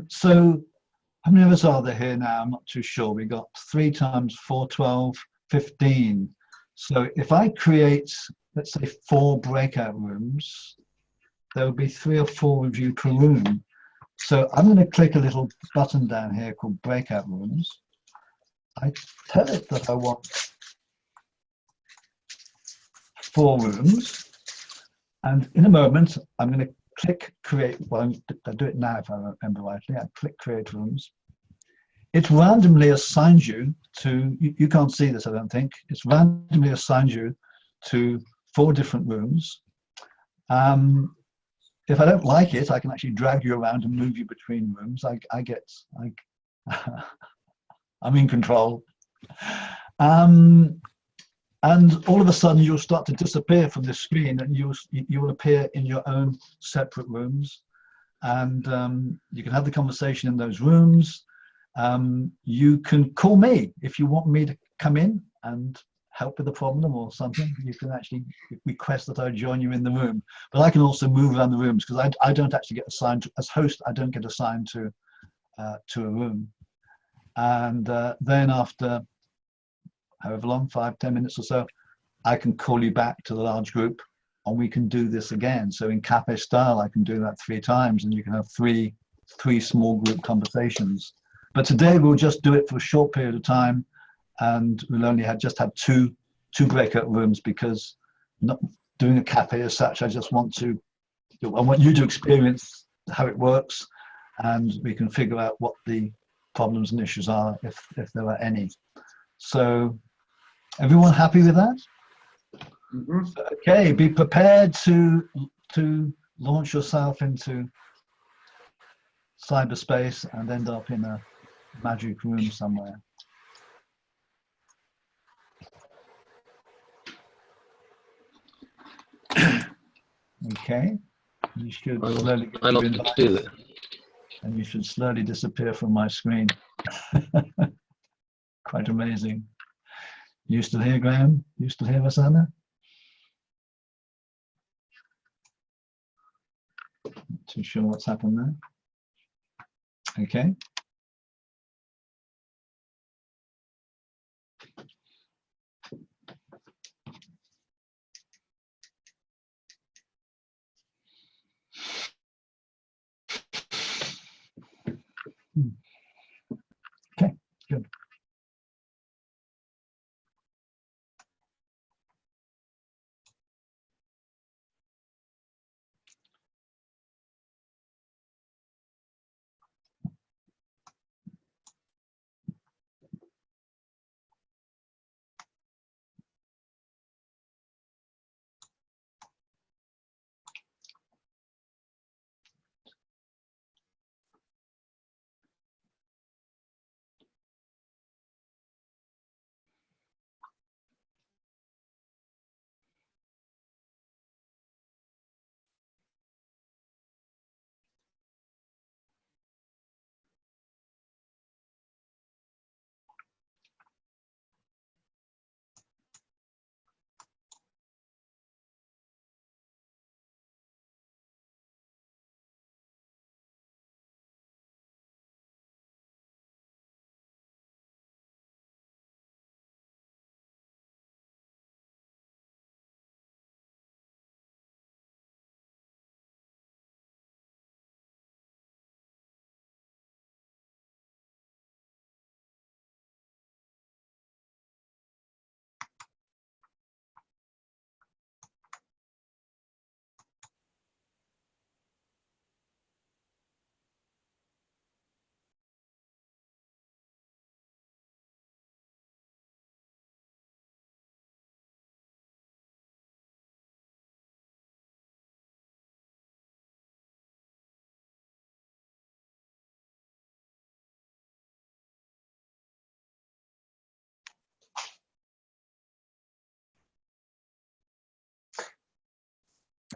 So how many of us are there here now? I'm not too sure. We got 3 times 4, 12, 15. So if I create, let's say 4 breakout rooms, there will be 3 or 4 of you per room. So I'm going to click a little button down here called breakout rooms. I tell it that I want 4 rooms. And in a moment, I'm going to click create. Well, I'll do it now if I remember rightly. I click create rooms. It randomly assigns you to, you can't see this, I don't think. It's randomly assigns you to 4 different rooms. If I don't like it, I can actually drag you around and move you between rooms. I'm in control. And all of a sudden you'll start to disappear from the screen and you will appear in your own separate rooms. And you can have the conversation in those rooms. You can call me if you want me to come in and help with the problem or something. You can actually request that I join you in the room. But I can also move around the rooms because I don't actually get assigned, as host, I don't get assigned to a room. And then after however long, 5-10 minutes or so, I can call you back to the large group and we can do this again. So in cafe style, I can do that 3 times and you can have three small group conversations. But today we'll just do it for a short period of time and we'll only just have two breakout rooms because not doing a cafe as such, I just want to I want you to experience how it works, and we can figure out what the problems and issues are, if there are any. So, everyone happy with that? Mm-hmm. Okay, be prepared to launch yourself into cyberspace and end up in a magic room somewhere. Okay, you should slowly get I'm your off to invites, do it. and you should slowly disappear from my screen. Quite amazing. You still here, Graham? You still here, Rosanna? Not too sure what's happened there. Okay. Okay, good.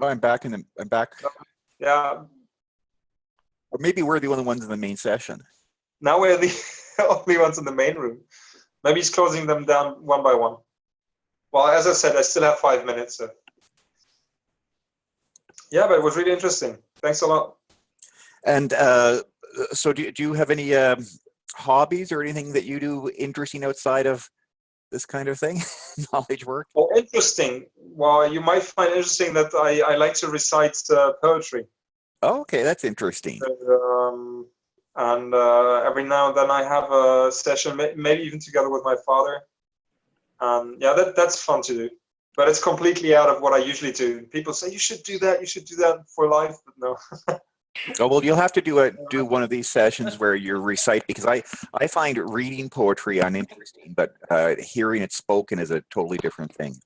Oh, I'm back I'm back. Yeah. Or maybe we're the only ones in the main session. Now we're the only ones in the main room. Maybe he's closing them down one by one. Well, as I said, I still have 5 minutes. So. Yeah, but it was really interesting. Thanks a lot. And so do you have any hobbies or anything that you do interesting outside of this kind of thing, knowledge work? Oh, interesting. Well, you might find interesting that I like to recite poetry. Oh, okay, that's interesting. And every now and then I have a session, maybe even together with my father. Yeah, that's fun to do. But it's completely out of what I usually do. People say, you should do that for life, but no. Oh, well, you'll have to do one of these sessions where you recite, because I find reading poetry uninteresting, but hearing it spoken is a totally different thing.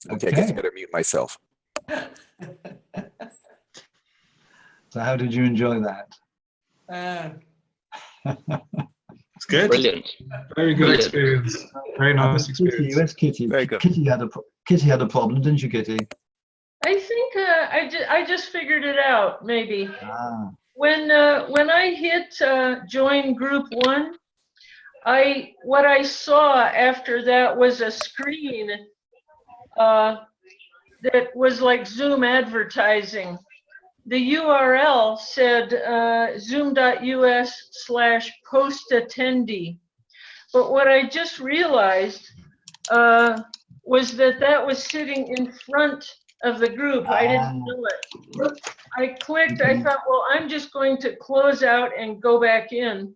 Okay, I guess I better mute myself. So how did you enjoy that? It's good. Brilliant. Very good experience. Very nice experience. Where's Kitty? Very good. Kitty had a problem, didn't you, Kitty? I think I just figured it out, maybe. Ah. When I hit join group 1, what I saw after that was a screen that was like Zoom advertising. The URL said zoom.us/post-attendee. But what I just realized was that was sitting in front of the group. I didn't know it. I clicked, I thought, well, I'm just going to close out and go back in.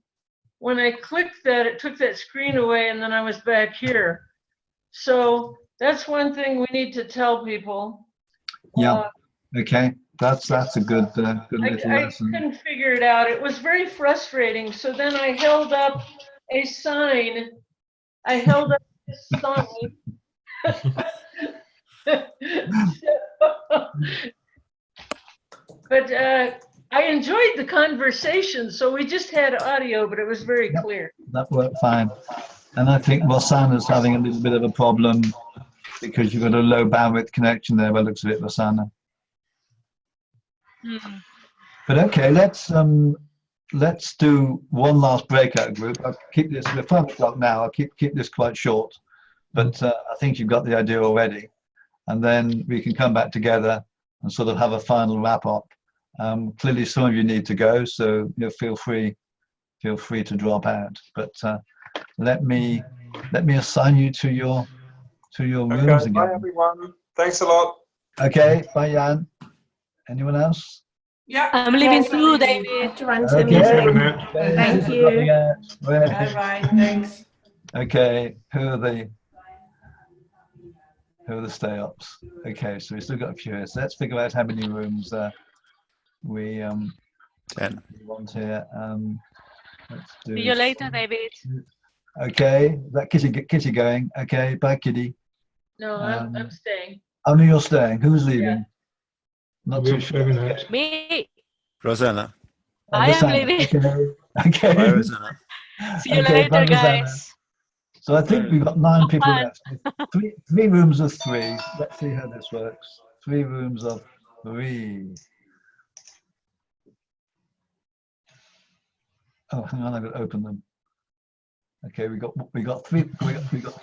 When I clicked that, it took that screen away, and then I was back here. So that's one thing we need to tell people. Yeah. Okay. That's a good good little I lesson. couldn't figure it out. It was very frustrating. So then I held up a sign. I held up this sign. But I enjoyed the conversation. So we just had audio, but it was very clear. That worked fine. And I think Rosanna's having a little bit of a problem because you've got a low bandwidth connection there by the looks of it, Rosanna. But okay, let's do one last breakout group. I'll keep this, we're 5 o'clock now, I'll keep this quite short, but I think you've got the idea already. And then we can come back together and sort of have a final wrap up. Clearly some of you need to go, so feel free to drop out. But let me assign you to your rooms again. Bye everyone. Thanks a lot. Okay, bye Jan. Anyone else? Yeah. I'm leaving too, David. I have to run to a meeting. Thank you. Bye bye. Thanks. Okay, who are the stay-ups? Okay, so we still got a few here. So let's figure out how many rooms we 10. want here. Let's do. See you later, David. Okay, is that Kitty going? Okay, bye Kitty. No, I'm staying. Oh no, you're staying. Who's leaving? Yeah. Not too sure. Okay. Me. Rosanna. I am leaving. Okay. Bye, Rosanna. See you Okay, later, bye, Rosanna. guys. So I think we've got 9 people fun. left. Three rooms of 3. Let's see how this works. 3 rooms of 3. Oh, hang on, I've got to open them. Okay, we got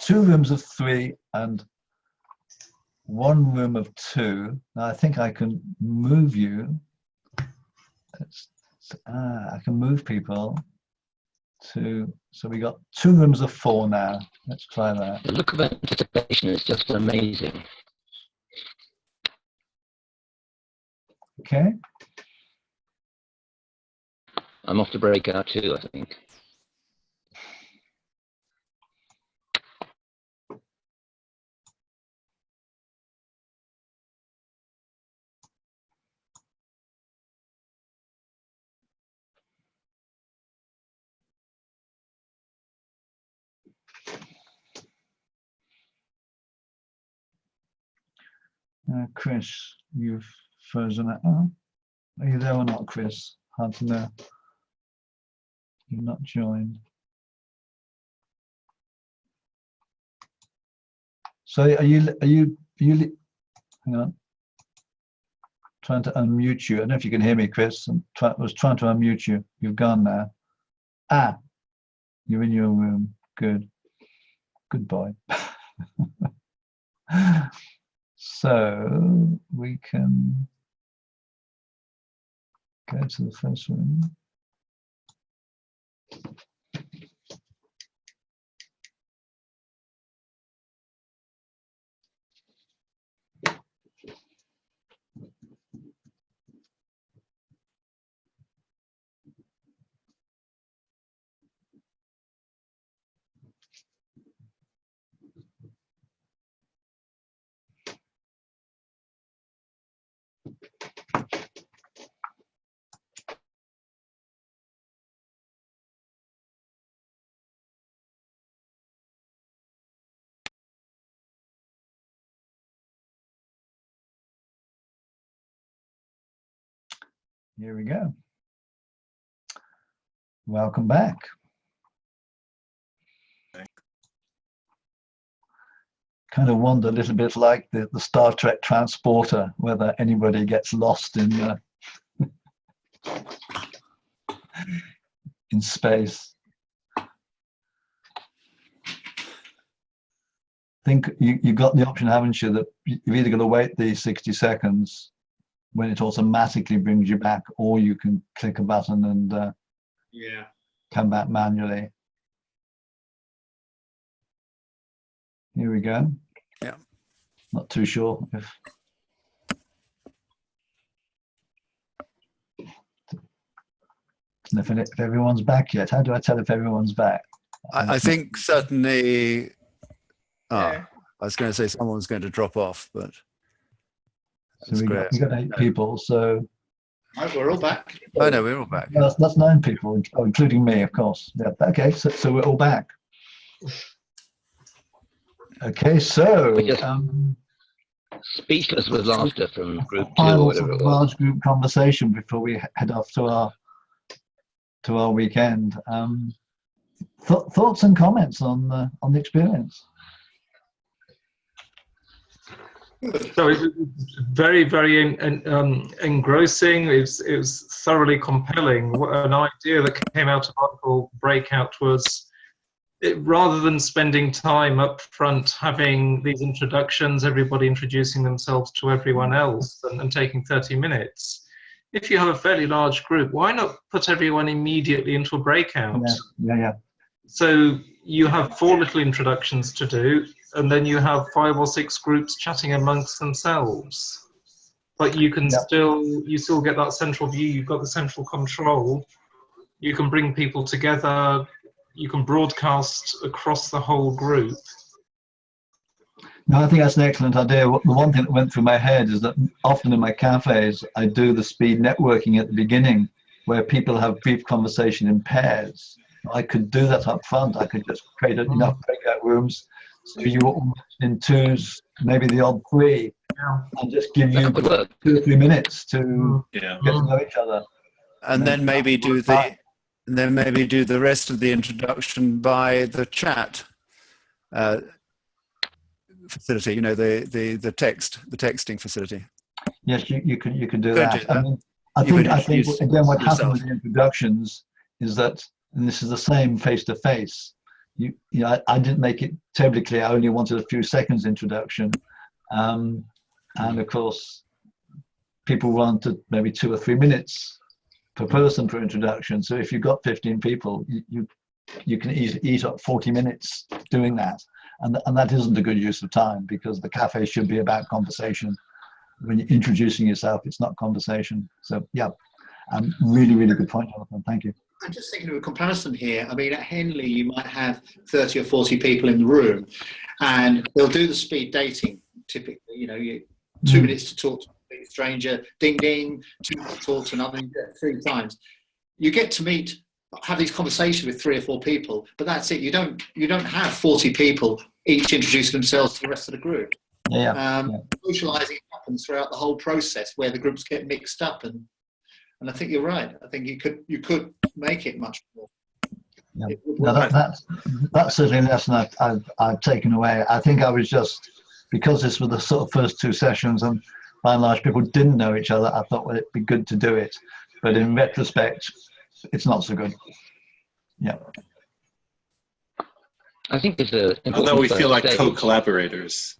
2 rooms of 3 and 1 room of 2. Now I think I can move you. I can move people to. So we got 2 rooms of 4 now. Let's try that. The look of anticipation is just amazing. Okay. I'm off to break out too, I think. Chris, you've frozen out. Oh, are you there or not, Chris? Hard to know. You've not joined. So are you hang on. Trying to unmute you. I don't know if you can hear me, Chris. I was trying to unmute you. You've gone now. Ah, you're in your room. Good. Good boy. So we can go to the first room. Here we go. Welcome back. Kind of wonder a little bit like the Star Trek transporter, whether anybody gets lost in space. I think you got the option, haven't you, that you've either got to wait these 60 seconds when it automatically brings you back, or you can click a button and come back manually. Here we go. Yeah. Not too sure if everyone's back yet. How do I tell if everyone's back? I think certainly. I was going to say someone's going to drop off, but So we got 8 people. So we're all back. Oh no, we're all back. That's 9 people, including me, of course. Yeah. Okay, so we're all back. Okay, so speechless with laughter from group 2 or final whatever sort it of was. large group conversation before we head off to our weekend. Thoughts and comments on the experience? So it was very, very engrossing. It was thoroughly compelling. An idea that came out of Article Breakout was, rather than spending time up front having these introductions, everybody introducing themselves to everyone else and taking 30 minutes, if you have a fairly large group, why not put everyone immediately into a breakout? Yeah. So you have 4 little introductions to do, and then you have 5 or 6 groups chatting amongst themselves. But you can still get that central view. You've got the central control. You can bring people together. You can broadcast across the whole group. No, I think that's an excellent idea. The one thing that went through my head is that often in my cafes, I do the speed networking at the beginning, where people have brief conversation in pairs. I could do that up front. I could just create enough breakout rooms, so you all in 2s, maybe the odd 3, and just give you 2 or 3 minutes to get to know each other. And then maybe do the rest of the introduction by the chat facility. You know, the texting facility. Yes, you could do Could that. do that. I mean, I think again, what happened with the introductions is that, and this is the same face to face. I didn't make it terribly clear. I only wanted a few seconds introduction, and of course, people wanted maybe 2 or 3 minutes per person for introduction. So if you've got 15 people, you can easily eat up 40 minutes doing that, and that isn't a good use of time, because the cafe should be about conversation. When you're introducing yourself, it's not conversation. So yeah, really, really good point, Jonathan. Thank you. I'm just thinking of a comparison here. I mean, at Henley, you might have 30 or 40 people in the room, and they'll do the speed dating. Typically, 2 minutes to talk to a stranger, ding ding, 2 minutes to talk to another, 3 times. You get to have these conversations with 3 or 4 people, but that's it. You don't have 40 people each introducing themselves to the rest of the group. Socializing happens throughout the whole process, where the groups get mixed up, and I think you're right. I think you could make it much more. Yeah. No, that's certainly a lesson I've taken away. I think I was just, because this was the sort of first 2 sessions, and by and large people didn't know each other, I thought, well, it'd be good to do it. But in retrospect, it's not so good. Yeah. I think it's although we feel like co-collaborators.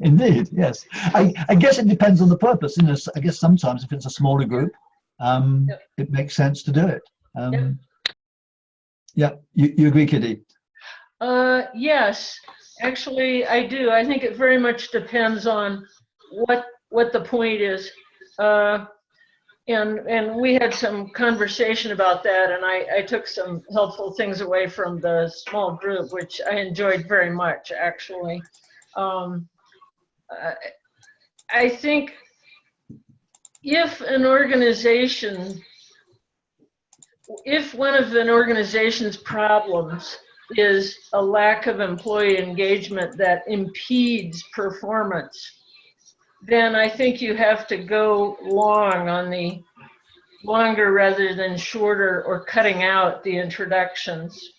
Indeed, yes. I guess it depends on the purpose. I guess sometimes if it's a smaller group, it makes sense to do it. Yeah, you agree, Kitty? Yes, actually I do. I think it very much depends on what the point is. And we had some conversation about that, and I took some helpful things away from the small group, which I enjoyed very much, actually. I think if one of an organization's problems is a lack of employee engagement that impedes performance, then I think you have to go long on the longer rather than shorter, or cutting out the introductions.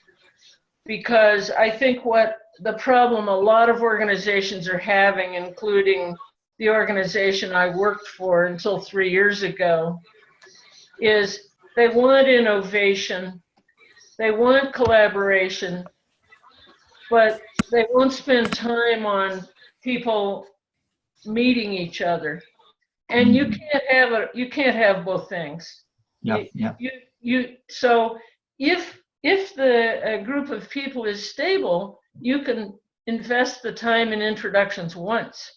Because I think what the problem a lot of organizations are having, including the organization I worked for until 3 years ago, is they want innovation, they want collaboration, but they won't spend time on people meeting each other. And you can't have both things. So if the group of people is stable, you can invest the time in introductions once.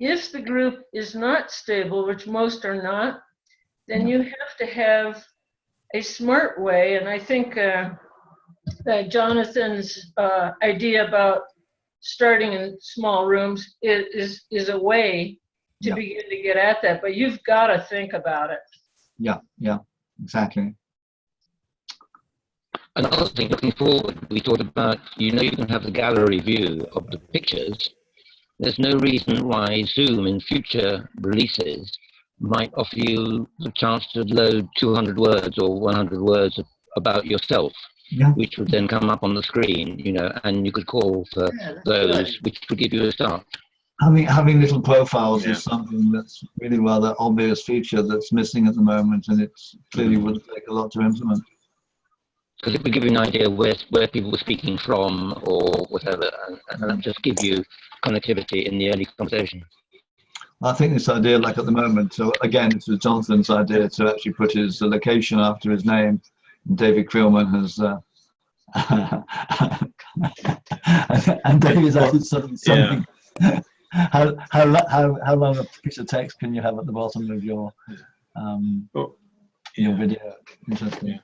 If the group is not stable, which most are not, then you have to have a smart way. And I think Jonathan's idea about starting in small rooms is a way to begin to get at that, but you've got to think about it. Yeah, exactly. Another thing, looking forward, we thought about, you can have the gallery view of the pictures. There's no reason why Zoom in future releases might offer you the chance to load 200 words or 100 words about yourself, which would then come up on the screen, and you could call for those, which would give you a start. Having little profiles is something that's really rather obvious feature that's missing at the moment, and it clearly would take a lot to implement. Because it would give you an idea where people were speaking from or whatever, and just give you connectivity in the early conversation. I think this idea, like at the moment, so again, it was Jonathan's idea to actually put his location after his name. David Creelman has, and David's added something. How long a piece of text can you have at the bottom of your video? Interesting.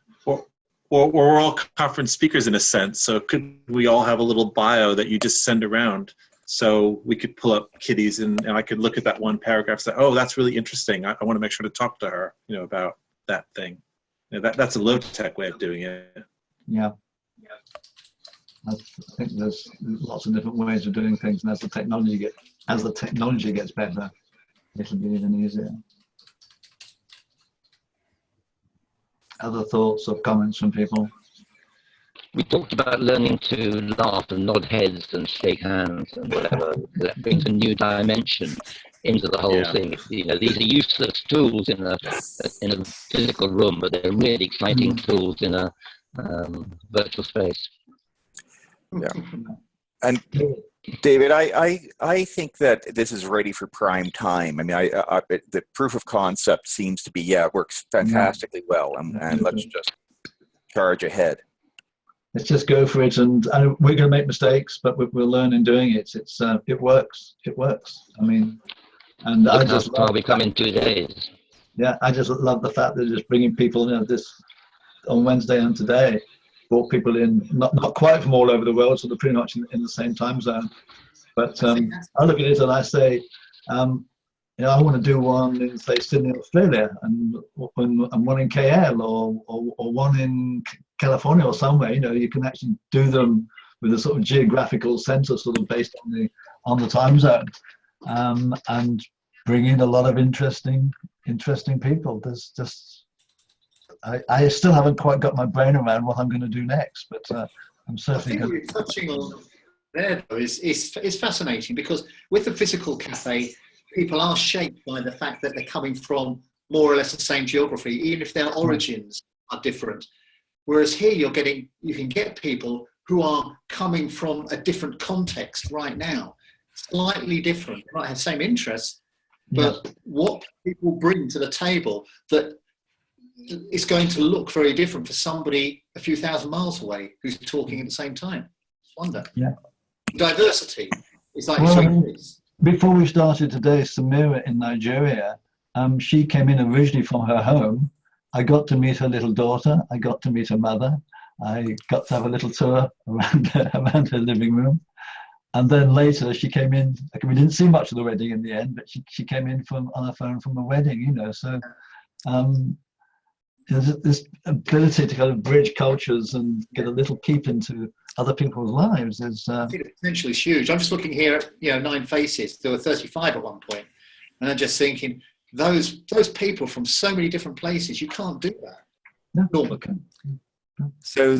Or we're all conference speakers in a sense, so could we all have a little bio that you just send around? So we could pull up Kitty's and I could look at that one paragraph and say, oh, that's really interesting. I want to make sure to talk to her, about that thing. That's a low-tech way of doing it. Yeah. I think there's lots of different ways of doing things, and as the technology gets better, it'll be even easier. Other thoughts or comments from people? We talked about learning to laugh and nod heads and shake hands and whatever. That brings a new dimension into the whole thing. These are useless tools in a physical room, but they're really exciting tools in a virtual space. Yeah. And David, I think that this is ready for prime time. I mean, the proof of concept seems to be, it works fantastically well, and let's just charge ahead. Let's just go for it, and we're going to make mistakes, but we'll learn in doing it. It works. It works. I mean, and I just love we come in 2 days. Yeah, I just love the fact that just bringing people this on Wednesday and today. Brought people in, not quite from all over the world, so they're pretty much in the same time zone. But I look at it and I say, I want to do one in, say, Sydney, Australia, and one in KL or one in California or somewhere. You can actually do them with a sort of geographical center, sort of based on the time zone, and bring in a lot of interesting people. There's just I still haven't quite got my brain around what I'm going to do next, but I'm certainly going to. I think what you're touching on there, though, is fascinating, because with the physical cafe, people are shaped by the fact that they're coming from more or less the same geography, even if their origins are different. Whereas here, you can get people who are coming from a different context right now, slightly different. They might have the same interests, but what people bring to the table that it's going to look very different for somebody a few thousand miles away who's talking at the same time. I wonder. Yeah. Diversity is like before we started today, Samira in Nigeria, she came in originally from her home. I got to meet her little daughter. I got to meet her mother. I got to have a little tour around her living room. And then later she came in. We didn't see much of the wedding in the end, but she came in on her phone from the wedding, So this ability to kind of bridge cultures and get a little peep into other people's lives is potentially huge. I'm just looking here at 9 faces. There were 35 at one point, and I'm just thinking those people from so many different places. You can't do that. No, normally. So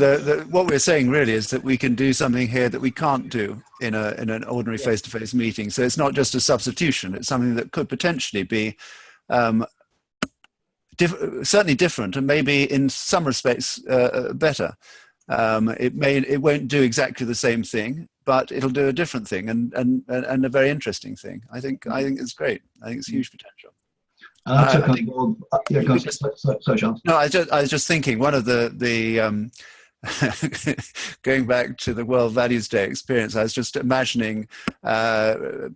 what we're saying really is that we can do something here that we can't do in an ordinary face-to-face meeting. So it's not just a substitution. It's something that could potentially be certainly different, and maybe in some respects better. It won't do exactly the same thing, but it'll do a different thing and a very interesting thing. I think it's great. I think it's huge potential. I was just thinking, one of the going back to the World Values Day experience, I was just imagining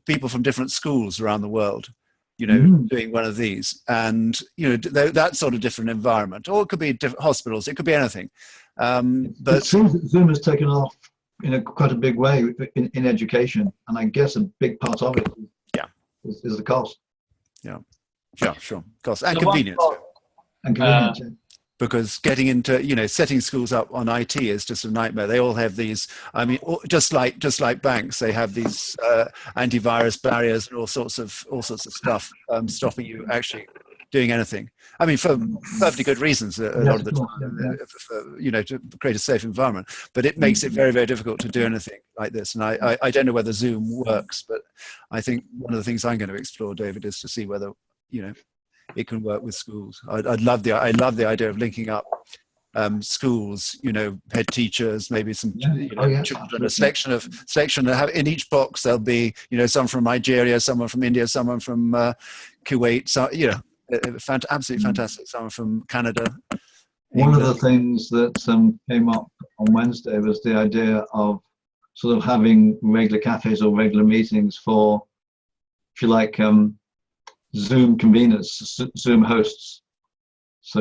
people from different schools around the world, doing one of these, and that sort of different environment, or it could be different hospitals, it could be anything. But Zoom has taken off in quite a big way in education, and I guess a big part of it is the cost. Yeah, sure, cost and So convenience. And convenience. Because getting into, setting schools up on IT is just a nightmare. They all have these, I mean, just like banks, they have these antivirus barriers and all sorts of stuff stopping you actually doing anything. I mean, for perfectly good reasons a lot of the time, to create a safe environment. But it makes it very, very difficult to do anything like this. And I don't know whether Zoom works, but I think one of the things I'm going to explore, David, is to see whether, it can work with schools. I love the idea of linking up schools, head teachers, maybe some children, a selection. In each box there'll be, some from Nigeria, someone from India, someone from Kuwait. So absolutely fantastic. Someone from Canada. One of the things that came up on Wednesday was the idea of sort of having regular cafes or regular meetings for, if you like, Zoom conveners, Zoom hosts. So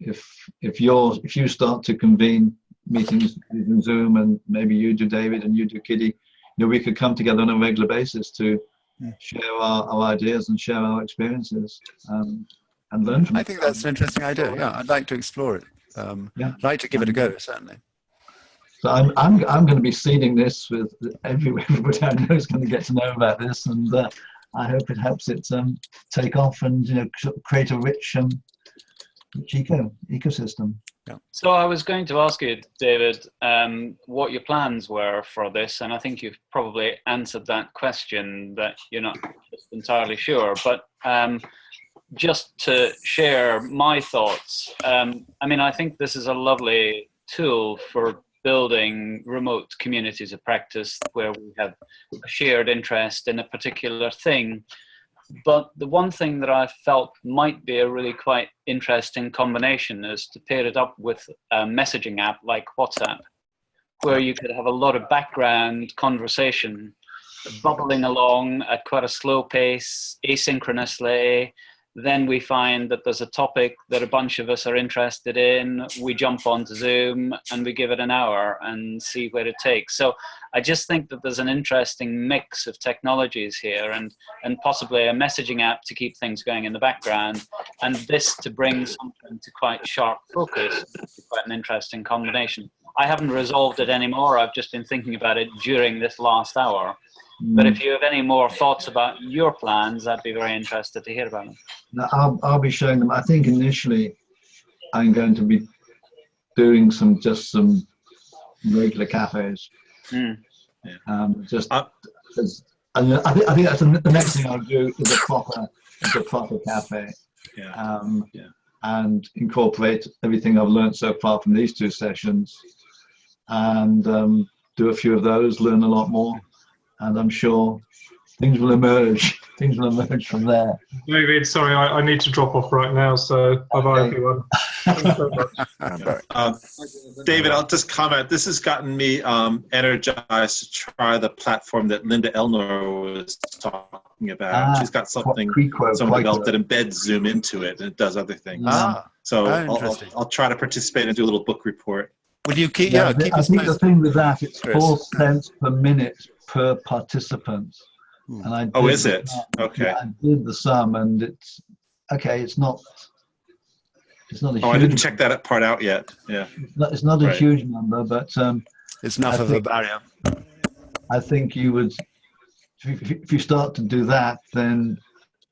if you start to convene meetings using Zoom, and maybe you do, David, and you do, Kitty, we could come together on a regular basis to share our ideas and share our experiences and learn from it. I think that's an interesting idea. Yeah, I'd like to explore it. I'd like to give it a go, certainly. So I'm going to be seeding this with everybody I know is going to get to know about this, and I hope it helps it take off and create a rich ecosystem. Yeah. So I was going to ask you, David, what your plans were for this, and I think you've probably answered that question, that you're not just entirely sure. But just to share my thoughts, I think this is a lovely tool for building remote communities of practice where we have a shared interest in a particular thing. But the one thing that I felt might be a really quite interesting combination is to pair it up with a messaging app like WhatsApp, where you could have a lot of background conversation bubbling along at quite a slow pace, asynchronously. Then we find that there's a topic that a bunch of us are interested in. We jump onto Zoom and we give it an hour and see where it takes. So I just think that there's an interesting mix of technologies here, and possibly a messaging app to keep things going in the background, and this to bring something to quite sharp focus. Quite an interesting combination. I haven't resolved it anymore. I've just been thinking about it during this last hour. But if you have any more thoughts about your plans, I'd be very interested to hear about them. Now, I'll be showing them. I think initially I'm going to be doing some regular cafes. Yeah. I think that's the next thing I'll do is a proper cafe. And incorporate everything I've learned so far from these two sessions, and do a few of those, learn a lot more. And I'm sure things will emerge. Things will emerge from there. David, sorry, I need to drop off right now. So bye-bye, everyone. Thanks so much. David, I'll just comment. This has gotten me energized to try the platform that Linda Elnor was talking about. She's got someone developed that embeds Zoom into it, and it does other things. So I'll try to participate and do a little book report. Will you keep? I think the thing with that, it's 4 cents per minute per participant. And is it? Okay. I did the sum, and it's okay. It's not a huge. I didn't check that part out yet. Yeah. It's not a huge number, but it's enough of a barrier. I think you would, if you start to do that, then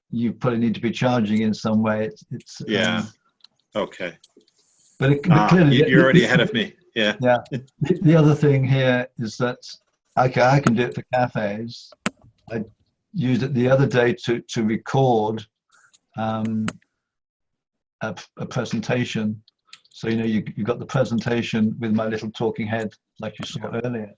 you probably need to be charging in some way. It's okay. But clearly, you're already ahead of me. Yeah. Yeah. The other thing here is that I can do it for cafes. I used it the other day to record a presentation. So you got the presentation with my little talking head, like you saw earlier.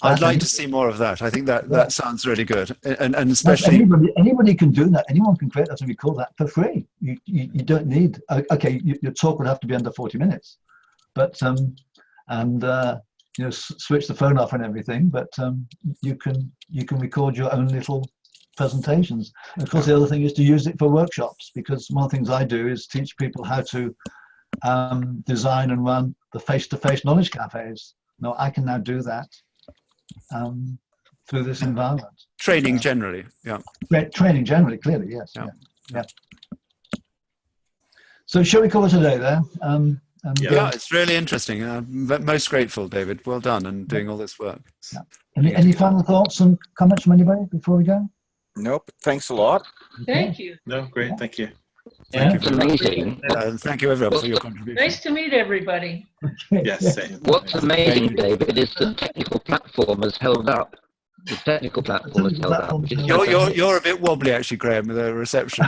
I'd like to see more of that. I think that sounds really good, and especially anybody can do that. Anyone can create that and record that for free. You don't need. Okay, your talk would have to be under 40 minutes, but switch the phone off and everything. But you can record your own little presentations. And of course, the other thing is to use it for workshops, because one of the things I do is teach people how to design and run the face-to-face knowledge cafes. no, I can now do that through this environment. Training generally, yeah. Training generally, clearly, yes. Yeah. Yeah. So shall we call it a day there? Yeah, it's really interesting. I'm most grateful, David. Well done and doing all this work. Yeah. Any final thoughts and comments from anybody before we go? Nope. Thanks a lot. Thank you. No, great. Thank you. Thank you It's very much. amazing. Thank you, everyone, for your contribution. Nice to meet everybody. Yes, same. What's amazing, David, is the technical platform has held up. The technical platform has held up. Which is You're a bit wobbly, actually, Graham, with the reception.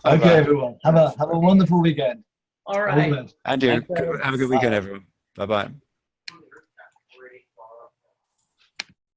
Okay, everyone. Have a wonderful weekend. All right. And you. Have a good weekend, everyone. Bye-bye.